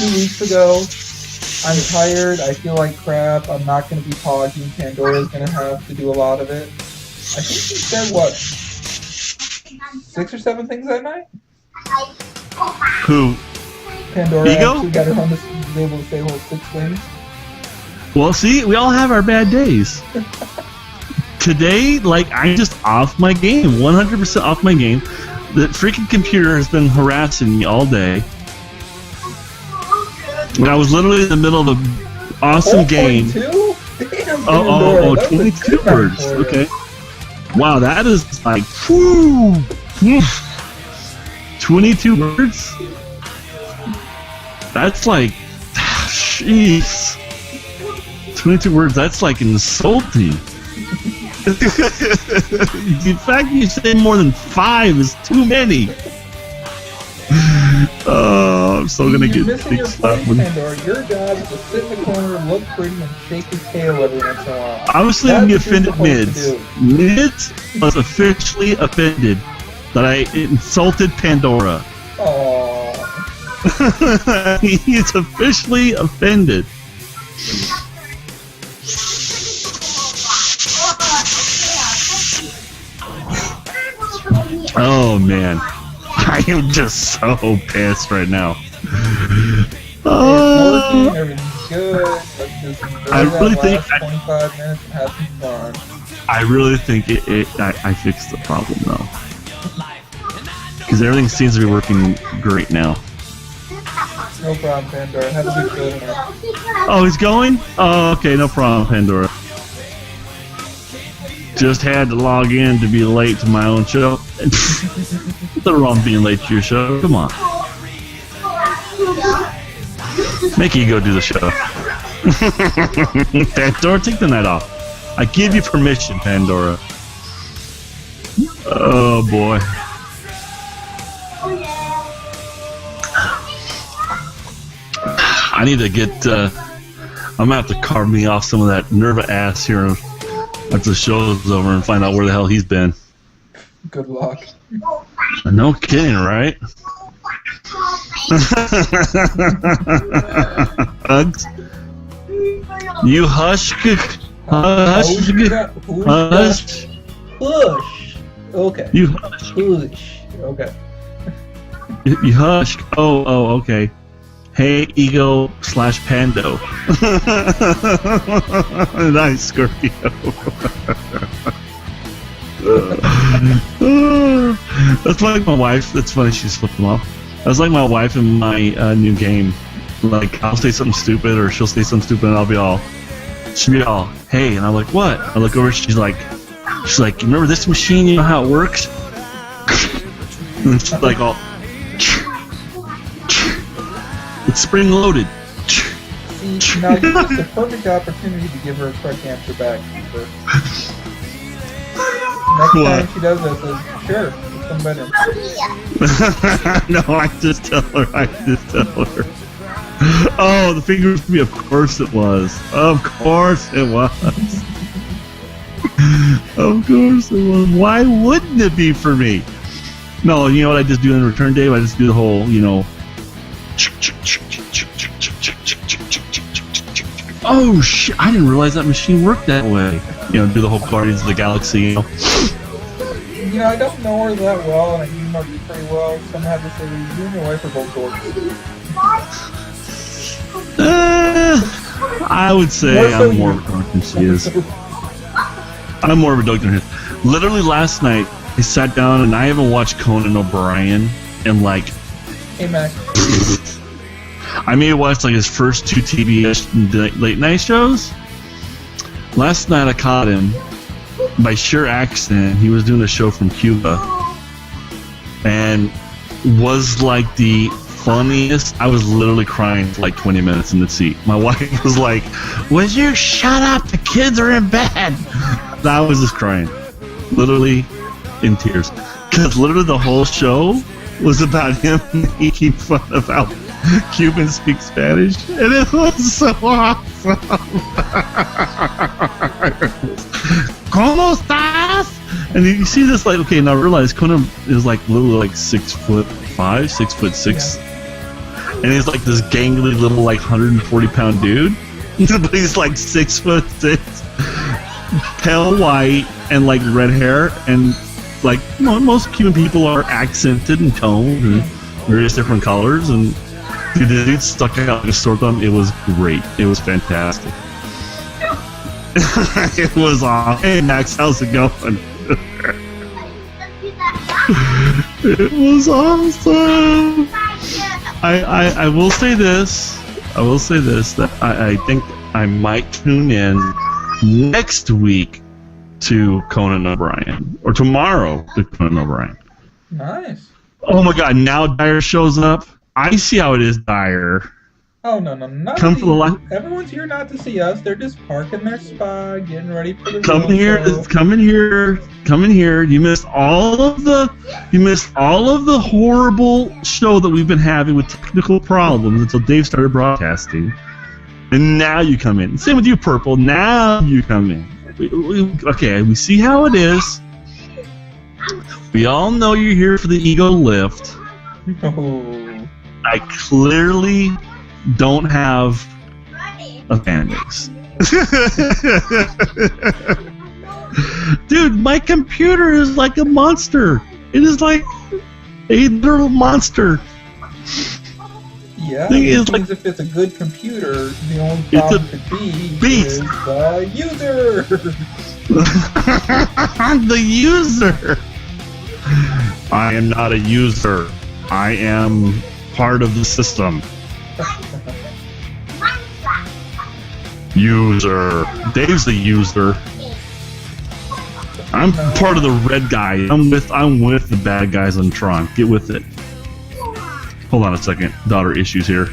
2 weeks ago? I'm tired. I feel like crap. I'm not going to be talking. Pandora's going to have to do a lot of it. I think she said, what, 6 or 7 things that night? Who? Pandora Ego? actually got her home to be able to say whole 6 things. Well, see, we all have our bad days. Today, like, I'm just off my game, 100% off my game. The freaking computer has been harassing me all day. And I was literally in the middle of an awesome game. 22? Damn, Oh, Pandora, that's a 22 good night words. for you. Okay. Wow, that is like, whew, 22 words? That's like, jeez. 22 words, that's like insulting. The fact you say more than 5 is too many. Oh, I'm so gonna You're get missing your big place, slap. Pandora. Your job is to sit in the corner, look pretty, and shake your tail every once in a while. I was thinking the That's what you're offended supposed mids. to do. Mids was officially offended that I insulted Pandora. Aww. He's officially offended. Oh man, I am just so pissed right now. It's Oh, working, everything's good. Let's just enjoy I really that think last 25 minutes and have some fun. I really think I fixed the problem though, because everything seems to be working great now. No problem, Pandora. Have a good show tonight. Oh, he's going? Oh, okay, no problem, Pandora. Just had to log in to be late to my own show. Nothing wrong being late to your show. Come on. Make Ego do the show. Pandora, take the night off. I give you permission, Pandora. Oh, boy. I need to get, I'm gonna have to carve me off some of that Nerva ass here after the show's over and find out where the hell he's been. Good luck. No kidding, right? Hugs. You hush. Hush. Hush. Push. Okay. You hush. Push. Okay. You hush. Oh, okay. Hey, Ego/Pando. Nice, Scorpio. That's like my wife. That's funny. She's flipped them off. That's like my wife in my new game. Like, I'll say something stupid, or she'll say something stupid, and she'll be all, hey, and I'm like, what? I look over, she's like, you remember this machine? You know how it works? And she's like, all, it's spring loaded. See, now you missed the perfect opportunity to give her a correct answer back. Next time she does this, says, sure, it's some better. No, I just tell her. Oh, the fingers for me. Of course it was. Of course it was. Of course it was. Why wouldn't it be for me? No, you know what I just do in return, Dave? I just do the whole, oh shit! I didn't realize that machine worked that way. Do the whole Guardians of the Galaxy. I don't know her that well, and I do know you pretty well, so I'm going to have to say you and your wife are both dorks. I would say I'm more of a dork than she is. I'm more of a dork than her. Literally last night, I sat down and I haven't watched Conan O'Brien in like... Hey, Mac. I may have watched like his first 2 TV late night shows. Last night I caught him by sheer accident. He was doing a show from Cuba and was like the funniest. I was literally crying for like 20 minutes in the seat. My wife was like, would you shut up? The kids are in bed. I was just crying, literally in tears, because literally the whole show was about him making fun of how Cubans speak Spanish, and it was so awesome. ¿Cómo estás? And you see this, like, okay, now realize Conan is like literally like 6'5", 6'6". and he's like this gangly little like 140-pound dude, but he's like 6'6", pale white and like red hair, and like most Cuban people are accented and toned and various different colors, and dude, the dude stuck out like a sore thumb. It was great. It was fantastic. It was awesome. Hey Max, how's it going? It was awesome. I will say this. That I think I might tune in next week to Conan O'Brien, or tomorrow to Conan O'Brien. Nice. Oh my God! Now Dyer shows up. I see how it is, Dyer. Oh, no, not Come for the light. Everyone's here not to see us. They're just parking their spot, getting ready for the Come real here, show. come in here, come in here. You missed all of the horrible show that we've been having with technical problems until Dave started broadcasting, and now you come in. Same with you, Purple. Now you come in. Okay, we see how it is. We all know you're here for the ego lift. Oh. I clearly don't have a fan base. Dude, my computer is like a monster. It is like a literal monster. Yeah, Thing which is, means like, if it's a good computer, the only it's problem a could be beast. is the user. The user. I am not a user. I am part of the system. User. Dave's the user. I'm part of the red guy. I'm with the bad guys on Tron. Get with it. Hold on a second. Daughter issues here.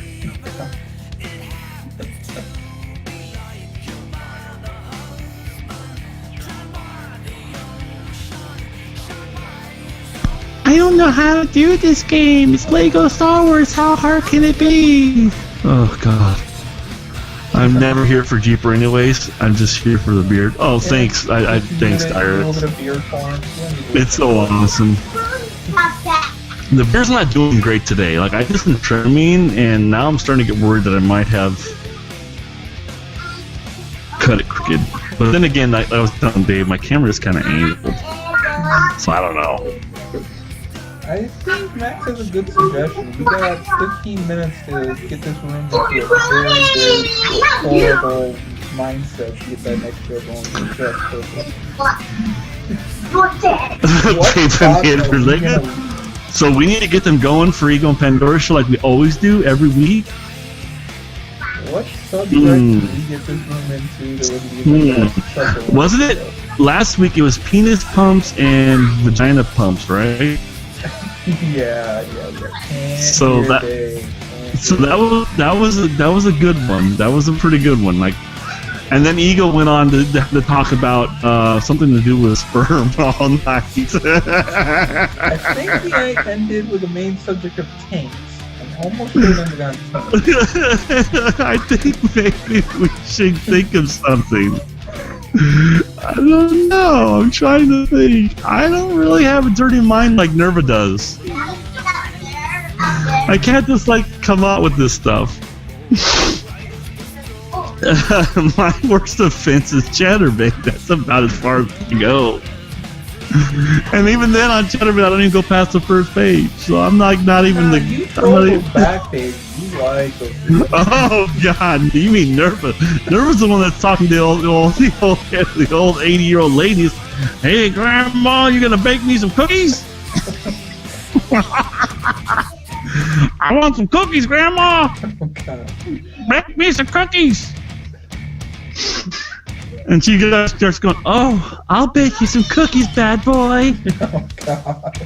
I don't know how to do this game. It's Lego Star Wars. How hard can it be? Oh God. I'm never here for Jeeper anyways. I'm just here for the beard. Oh, thanks. Thanks, Dyer. It's so awesome. The beard's not doing great today. Like, I just been trimming, and now I'm starting to get worried that I might have cut it crooked. But then again, I was telling Dave, my camera is kind of angled. So I don't know. I think Max has a good suggestion. We got 15 minutes to get this room into a very horrible mindset to get that next show going. That's perfect. Dave and Andrew, like, so we need to get them going for Ego and Pandora show like we always do every week. What subject did we get this room into that would be Wasn't it last week? It was penis pumps and vagina pumps, right? Yeah. So that was a good one. That was a pretty good one. Like, and then Ego went on to talk about something to do with sperm all night. I think the night ended with the main subject of tanks. I'm almost sure it ended on tanks. I think maybe we should think of something. I don't know. I'm trying to think. I don't really have a dirty mind like Nerva does. I can't just like come out with this stuff. My worst offense is Chatterbait. That's about as far as I can go. And even then on Chatterbait, I don't even go past the first page. So I'm like not even the. You troll those back pages. You like those. Oh God! You mean Nerva? Nerva's the one that's talking to the old 80-year-old ladies. Hey, Grandma, you gonna bake me some cookies? I want some cookies, Grandma. Okay. Bake me some cookies. And she starts going, "Oh, I'll bake you some cookies, bad boy." Oh God.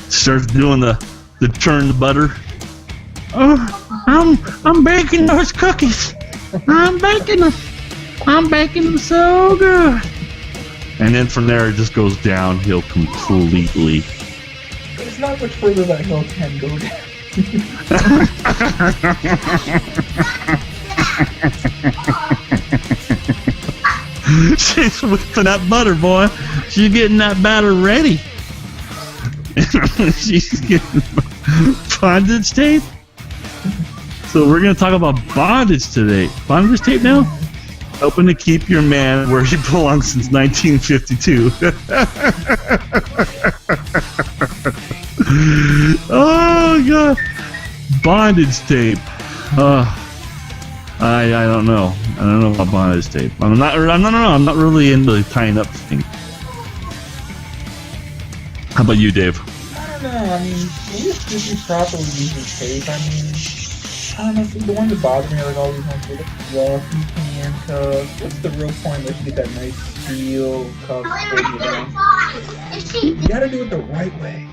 Starts doing the churned butter. Oh, I'm baking those cookies. I'm baking them. I'm baking them so good. And then from there, it just goes downhill completely. There's not much further that hill can go down. She's whipping that butter, boy. She's getting that batter ready. She's getting bondage tape. So we're gonna talk about bondage today. Bondage tape now? Helping to keep your man where he belongs since 1952. Oh god, bondage tape. I don't know. I don't know about bondage tape. I'm not really into tying up things. How about you, Dave? I don't know. I mean, if you properly use your tape, I mean, I don't know. See, the ones that bother me are like all these ones with fluffy handcuffs. What's the real point unless you get that nice steel cuff? You gotta do it the right way.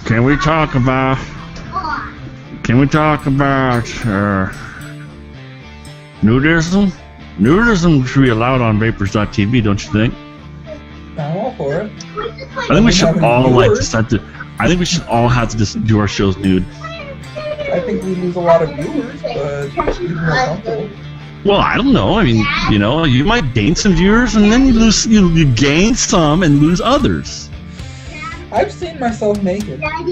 Can we talk about nudism? Nudism should be allowed on Vapors.tv, don't you think? I'm all for it. I think we should all I think we should all have to just do our shows nude. I think we lose a lot of viewers, but it's more comfortable. Well, I don't know. I mean, you know, you might gain some viewers, and then you gain some and lose others. I've seen myself naked. I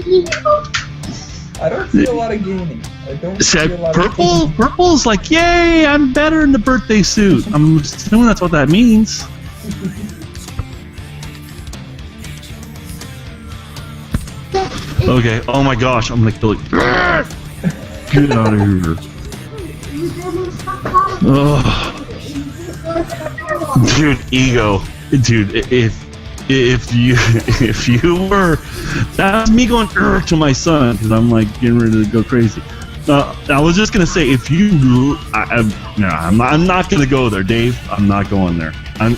don't see a lot of gaining. I don't see a lot of gaining. Purple's like, yay, I'm better in the birthday suit. I'm assuming that's what that means. Okay, oh my gosh, I'm like, get out of here. Oh. Dude, ego. Dude, if you were, that's me going to my son because I'm like getting ready to go crazy. I was just gonna say I'm not gonna go there, Dave. I'm not going there. I'm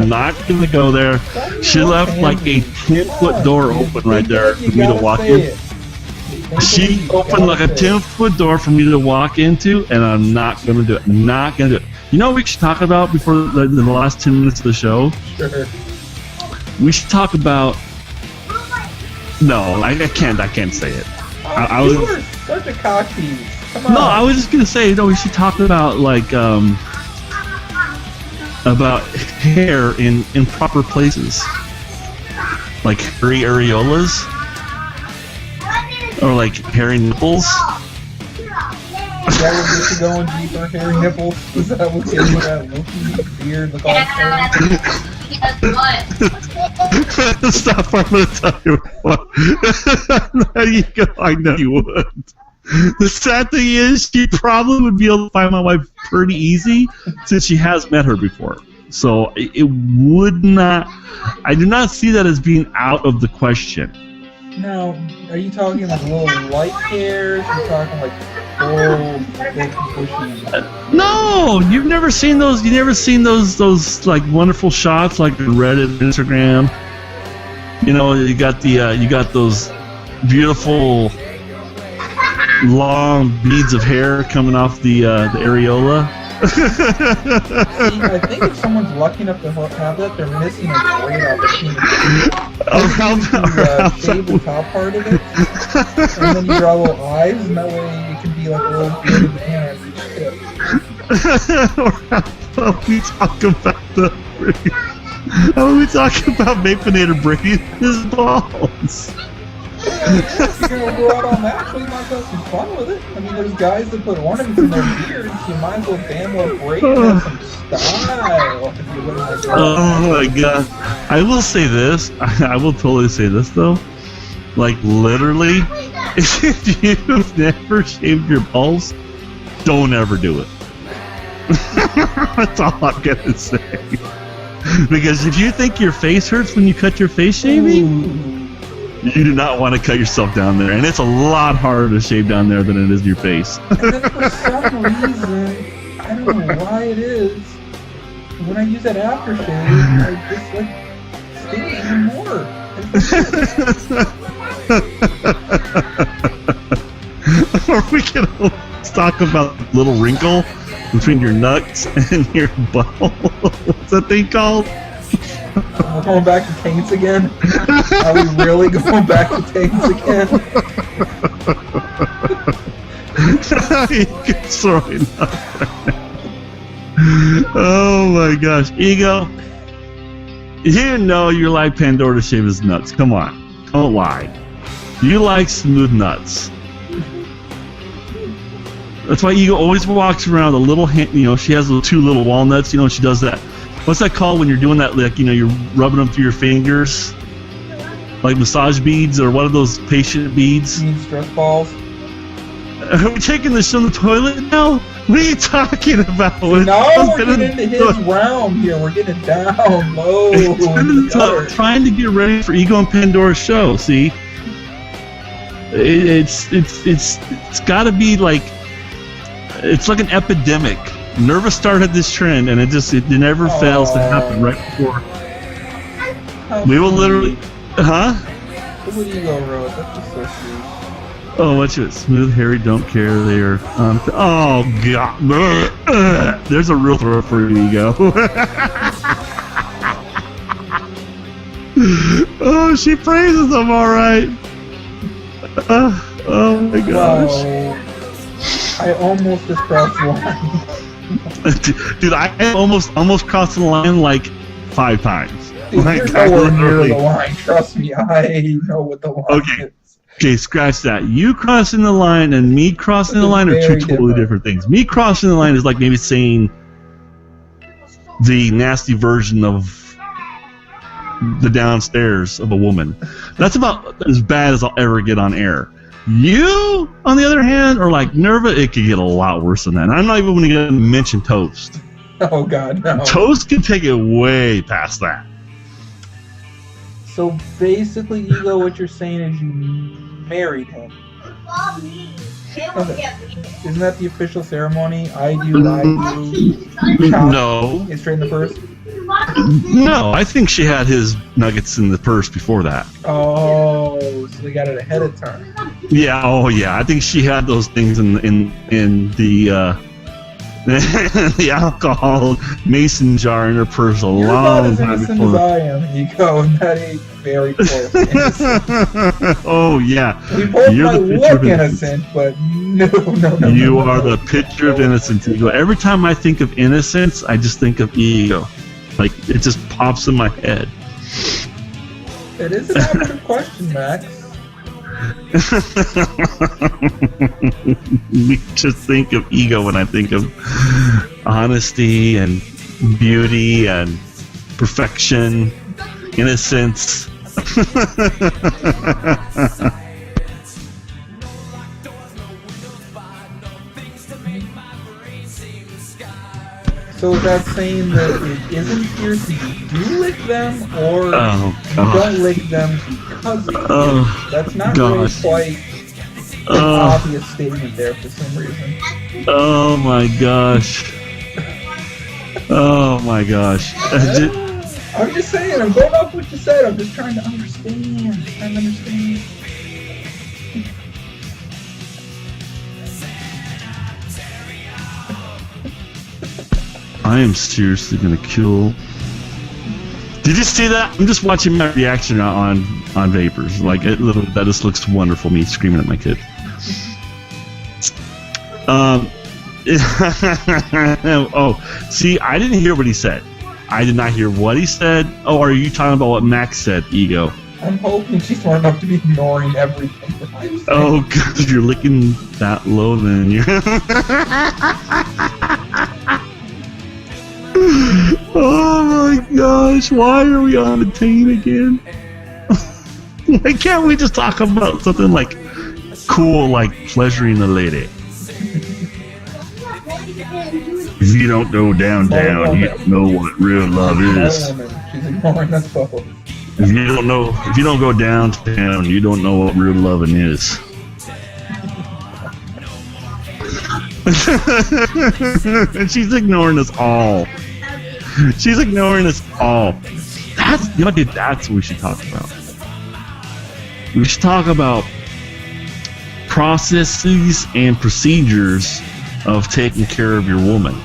not gonna go there. She left like a 10-foot door open right there for me to walk in. She opened like a 10-foot door for me to walk into, and I'm not gonna do it. Not gonna do it. You know what we should talk about before the last 10 minutes of the show? Sure. We should talk about. No, I can't say it. I was You were such a cocky. Come on. No, I was just gonna say we should talk about about hair in proper places, like hairy areolas or like hairy nipples. Is that what gets you going deeper? Hairy nipples? Is that what gets you that Loki beard? Look all Stop! I'm gonna tell you what. There you go. I know you would. The sad thing is, she probably would be able to find my wife pretty easy since she has met her before. So it would not. I do not see that as being out of the question. Now, are you talking like little light hairs? Are you talking like full, thick, bushy? No, you've never seen those. You've never seen those like wonderful shots like on Reddit, and Instagram. You know, you got those beautiful long beads of hair coming off the areola. See, I think if someone's lucky enough to have that, they're missing a great opportunity. Shave the top part of it, and then you draw little eyes, and that way it can be like a little beard of the hand on each tip. Or how about we talk about how about we talk about Vaponator braiding his balls? If you're gonna go out on that, so you might as well have some fun with it. I mean, there's guys that put ornaments in their beards, you might as well damn well break it and have some style. If you look like that. Oh my god. I will say this. I will totally say this though. Like literally, if you've never shaved your balls, don't ever do it. That's all I'm gonna say. Because if you think your face hurts when you cut your face shaving, you do not want to cut yourself down there, and it's a lot harder to shave down there than it is your face. And then for some reason, I don't know why it is, when I use that aftershave, I just like sting even more. Or we can talk about the little wrinkle between your nuts and your butthole. What's that thing called? We're going back to taints again? Are we really going back to taints again? You can throw it out there. Oh my gosh, Ego. You know you like Pandora to shave his nuts. Come on, don't lie. You like smooth nuts. That's why Ego always walks around with a little hand. You know, she has those 2 little walnuts. You know, she does that. What's that called when you're doing that? Like, you know, you're rubbing them through your fingers, like massage beads, or what are those patient beads? You need stress balls? Are we taking this on the toilet now? What are you talking about? No, we're getting into his round here. We're getting down low. Trying to get ready for Ego and Pandora's show. See, it's got to be like, it's like an epidemic. Nerva started this trend, and it never fails to happen right before. We will literally, huh? Look what Ego wrote. That's just so sweet. Oh, what's it? Smooth, hairy, don't care. They are. Oh God! There's a real throw for you, Ego. Oh, she praises them all right. Oh my gosh! Wow. I almost just crossed the line. Dude, I almost crossed the line like 5 times. Dude, Like, you're nowhere near the line. Trust me, I know what the line is. Okay, scratch that. You crossing the line and me crossing the line are 2 totally different things. Me crossing the line is like maybe saying the nasty version of the downstairs of a woman. That's about as bad as I'll ever get on air. You, on the other hand, are like Nerva. It could get a lot worse than that. And I'm not even going to mention Toast. Oh God, no. Toast can take it way past that. So basically, Ego, what you're saying is you married him. Okay. Isn't that the official ceremony? I do. Chop, No. Get straight in the purse? No, I think she had his nuggets in the purse before that. Oh, so they got it ahead of time. Yeah, oh yeah. I think she had those things in the the alcohol mason jar in her purse a You're long about as time innocent before. as I am, Ego, and that ain't very close to innocent. Oh yeah. We both You're might the picture look of innocent, but no. You are the picture of innocence, Ego. Every time I think of innocence, I just think of Ego. Like, it just pops in my head. It is an average question, Max. We just think of Ego when I think of honesty and beauty and perfection, innocence. So is that saying that it isn't pierced if you do lick them, or Oh, you God. don't lick them because of Oh, That's not gosh. really quite an obvious statement there for some reason. Oh my gosh. Oh my gosh. I'm just saying, I'm going off what you said, I'm just trying to understand. I am seriously gonna kill. Did you see that? I'm just watching my reaction on Vapors. Like, it literally, that just looks wonderful. Me screaming at my kid. Oh, see, I didn't hear what he said. I did not hear what he said. Oh, are you talking about what Max said, Ego? I'm hoping she's smart enough to be ignoring everything that I'm saying. Oh, God, if you're licking that low, then you're... Oh my gosh, why are we on the team again? Why can't we just talk about something like cool, like pleasuring a lady? If you don't go down, you don't know what real love is. She's ignoring us both. If you don't go downtown, you don't know what real loving is. And she's ignoring us all. She's ignoring us all. That's what we should talk about. We should talk about processes and procedures of taking care of your woman.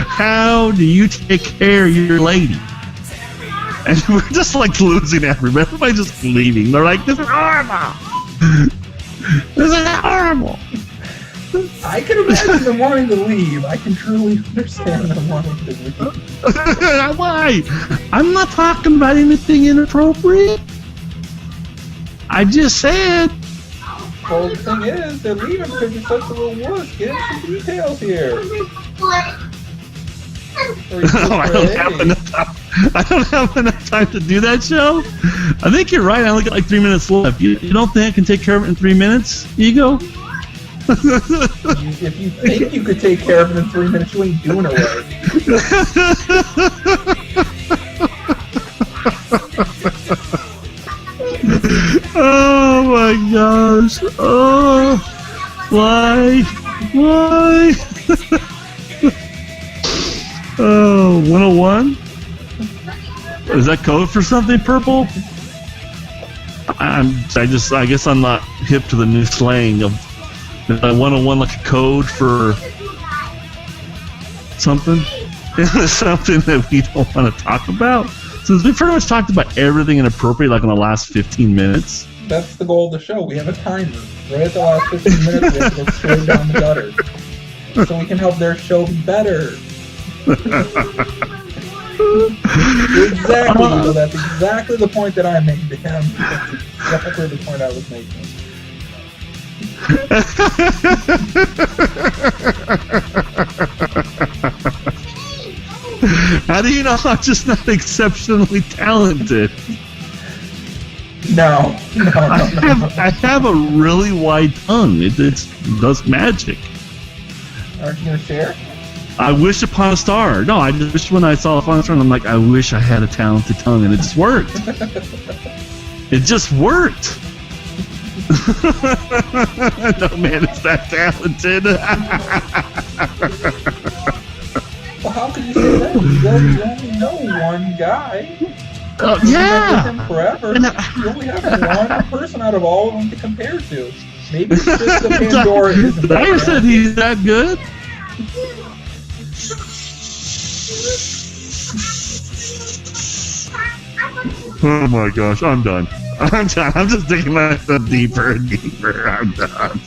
How do you take care of your lady? And we're just like losing everybody. Everybody's just leaving. They're like, this is horrible. This is horrible. I can imagine them wanting to leave. I can truly understand them wanting to leave. Why? I'm not talking about anything inappropriate. I just said. Well, the thing is, they're leaving because you're such a little wuss. Get into some details here. I don't have enough time to do that show. I think you're right. I only got like 3 minutes left. You don't think I can take care of it in 3 minutes, Ego? If you think you could take care of it in 3 minutes, you ain't doing it right. Oh my gosh. Oh, why? Why? Oh, 101? Is that code for something, Purple? I guess I'm not hip to the new slang of 101, like a code for something. Something that we don't want to talk about. Since we pretty much talked about everything inappropriate, like in the last 15 minutes. That's the goal of the show. We have a timer. Right at the last 15 minutes, we have to go straight down the gutter. So we can help their show be better. Exactly. So that's exactly the point that I made to him. That's exactly the point I was making. How do you know I'm just not exceptionally talented? No. I have a really wide tongue. It does magic. Aren't you going to share? I wish upon a star. No, I just wish when I saw upon a star, I'm like, I wish I had a talented tongue, and it just worked. It just worked. No man is that talented. Well, how could you say that? You only know one guy. Yeah. With him forever. You only have one person out of all of them to compare to. Maybe it's just the Pandora isn't that I said he's that good. Oh my gosh, I'm done. I'm just digging myself deeper and deeper. I'm done.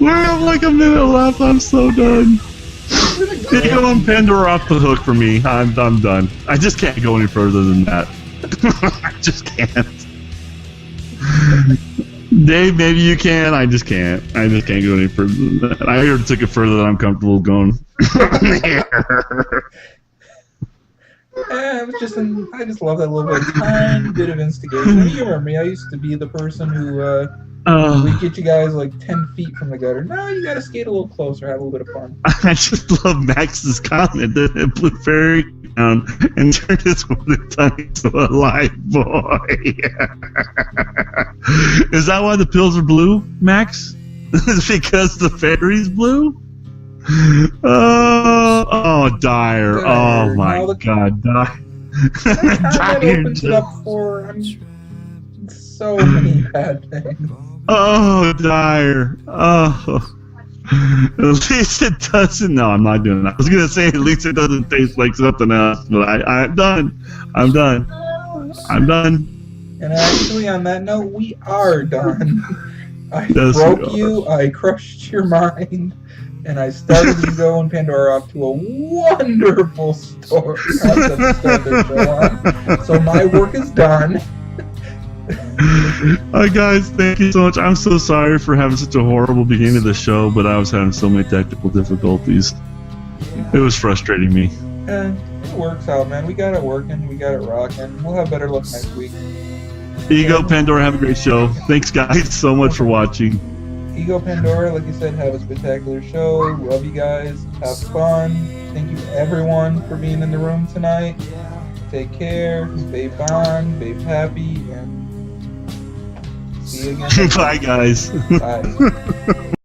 We're at like a minute left. I'm so done. Ego and Pandora off the hook for me. I'm done. I just can't go any further than that. I just can't. Dave, maybe you can. I just can't. I just can't go any further than that. I already took it further than I'm comfortable going. I just love that little tiny bit of instigation. You remember me? I used to be the person who we get you guys like 10 feet from the gutter. Now you got to skate a little closer, have a little bit of fun. I just love Max's comment that it blew fairy down and turned his wooden tongue into a live boy. Is that why the pills are blue, Max? Is it because the fairy's blue? Oh, Dyer. Oh my God, Dyer. That opens it up for so many bad things. Oh, Dyer. Oh. At least it doesn't. No, I'm not doing that. I was gonna say at least it doesn't taste like something else, but I'm done. I'm done. And actually, on that note, we are done. I broke you. I crushed your mind. And I started Ego and Pandora off to a wonderful story. So my work is done. Hi guys, thank you so much. I'm so sorry for having such a horrible beginning of the show, but I was having so many technical difficulties. It was frustrating me. It works out, man. We got it working. We got it rocking. We'll have better luck next week. Ego, Pandora, have a great show. Thanks guys so much for watching. Ego, Pandora, like you said, have a spectacular show. Love you guys. Have fun. Thank you everyone for being in the room tonight. Take care. Babe on. Babe happy. And see you again. Bye guys. Bye.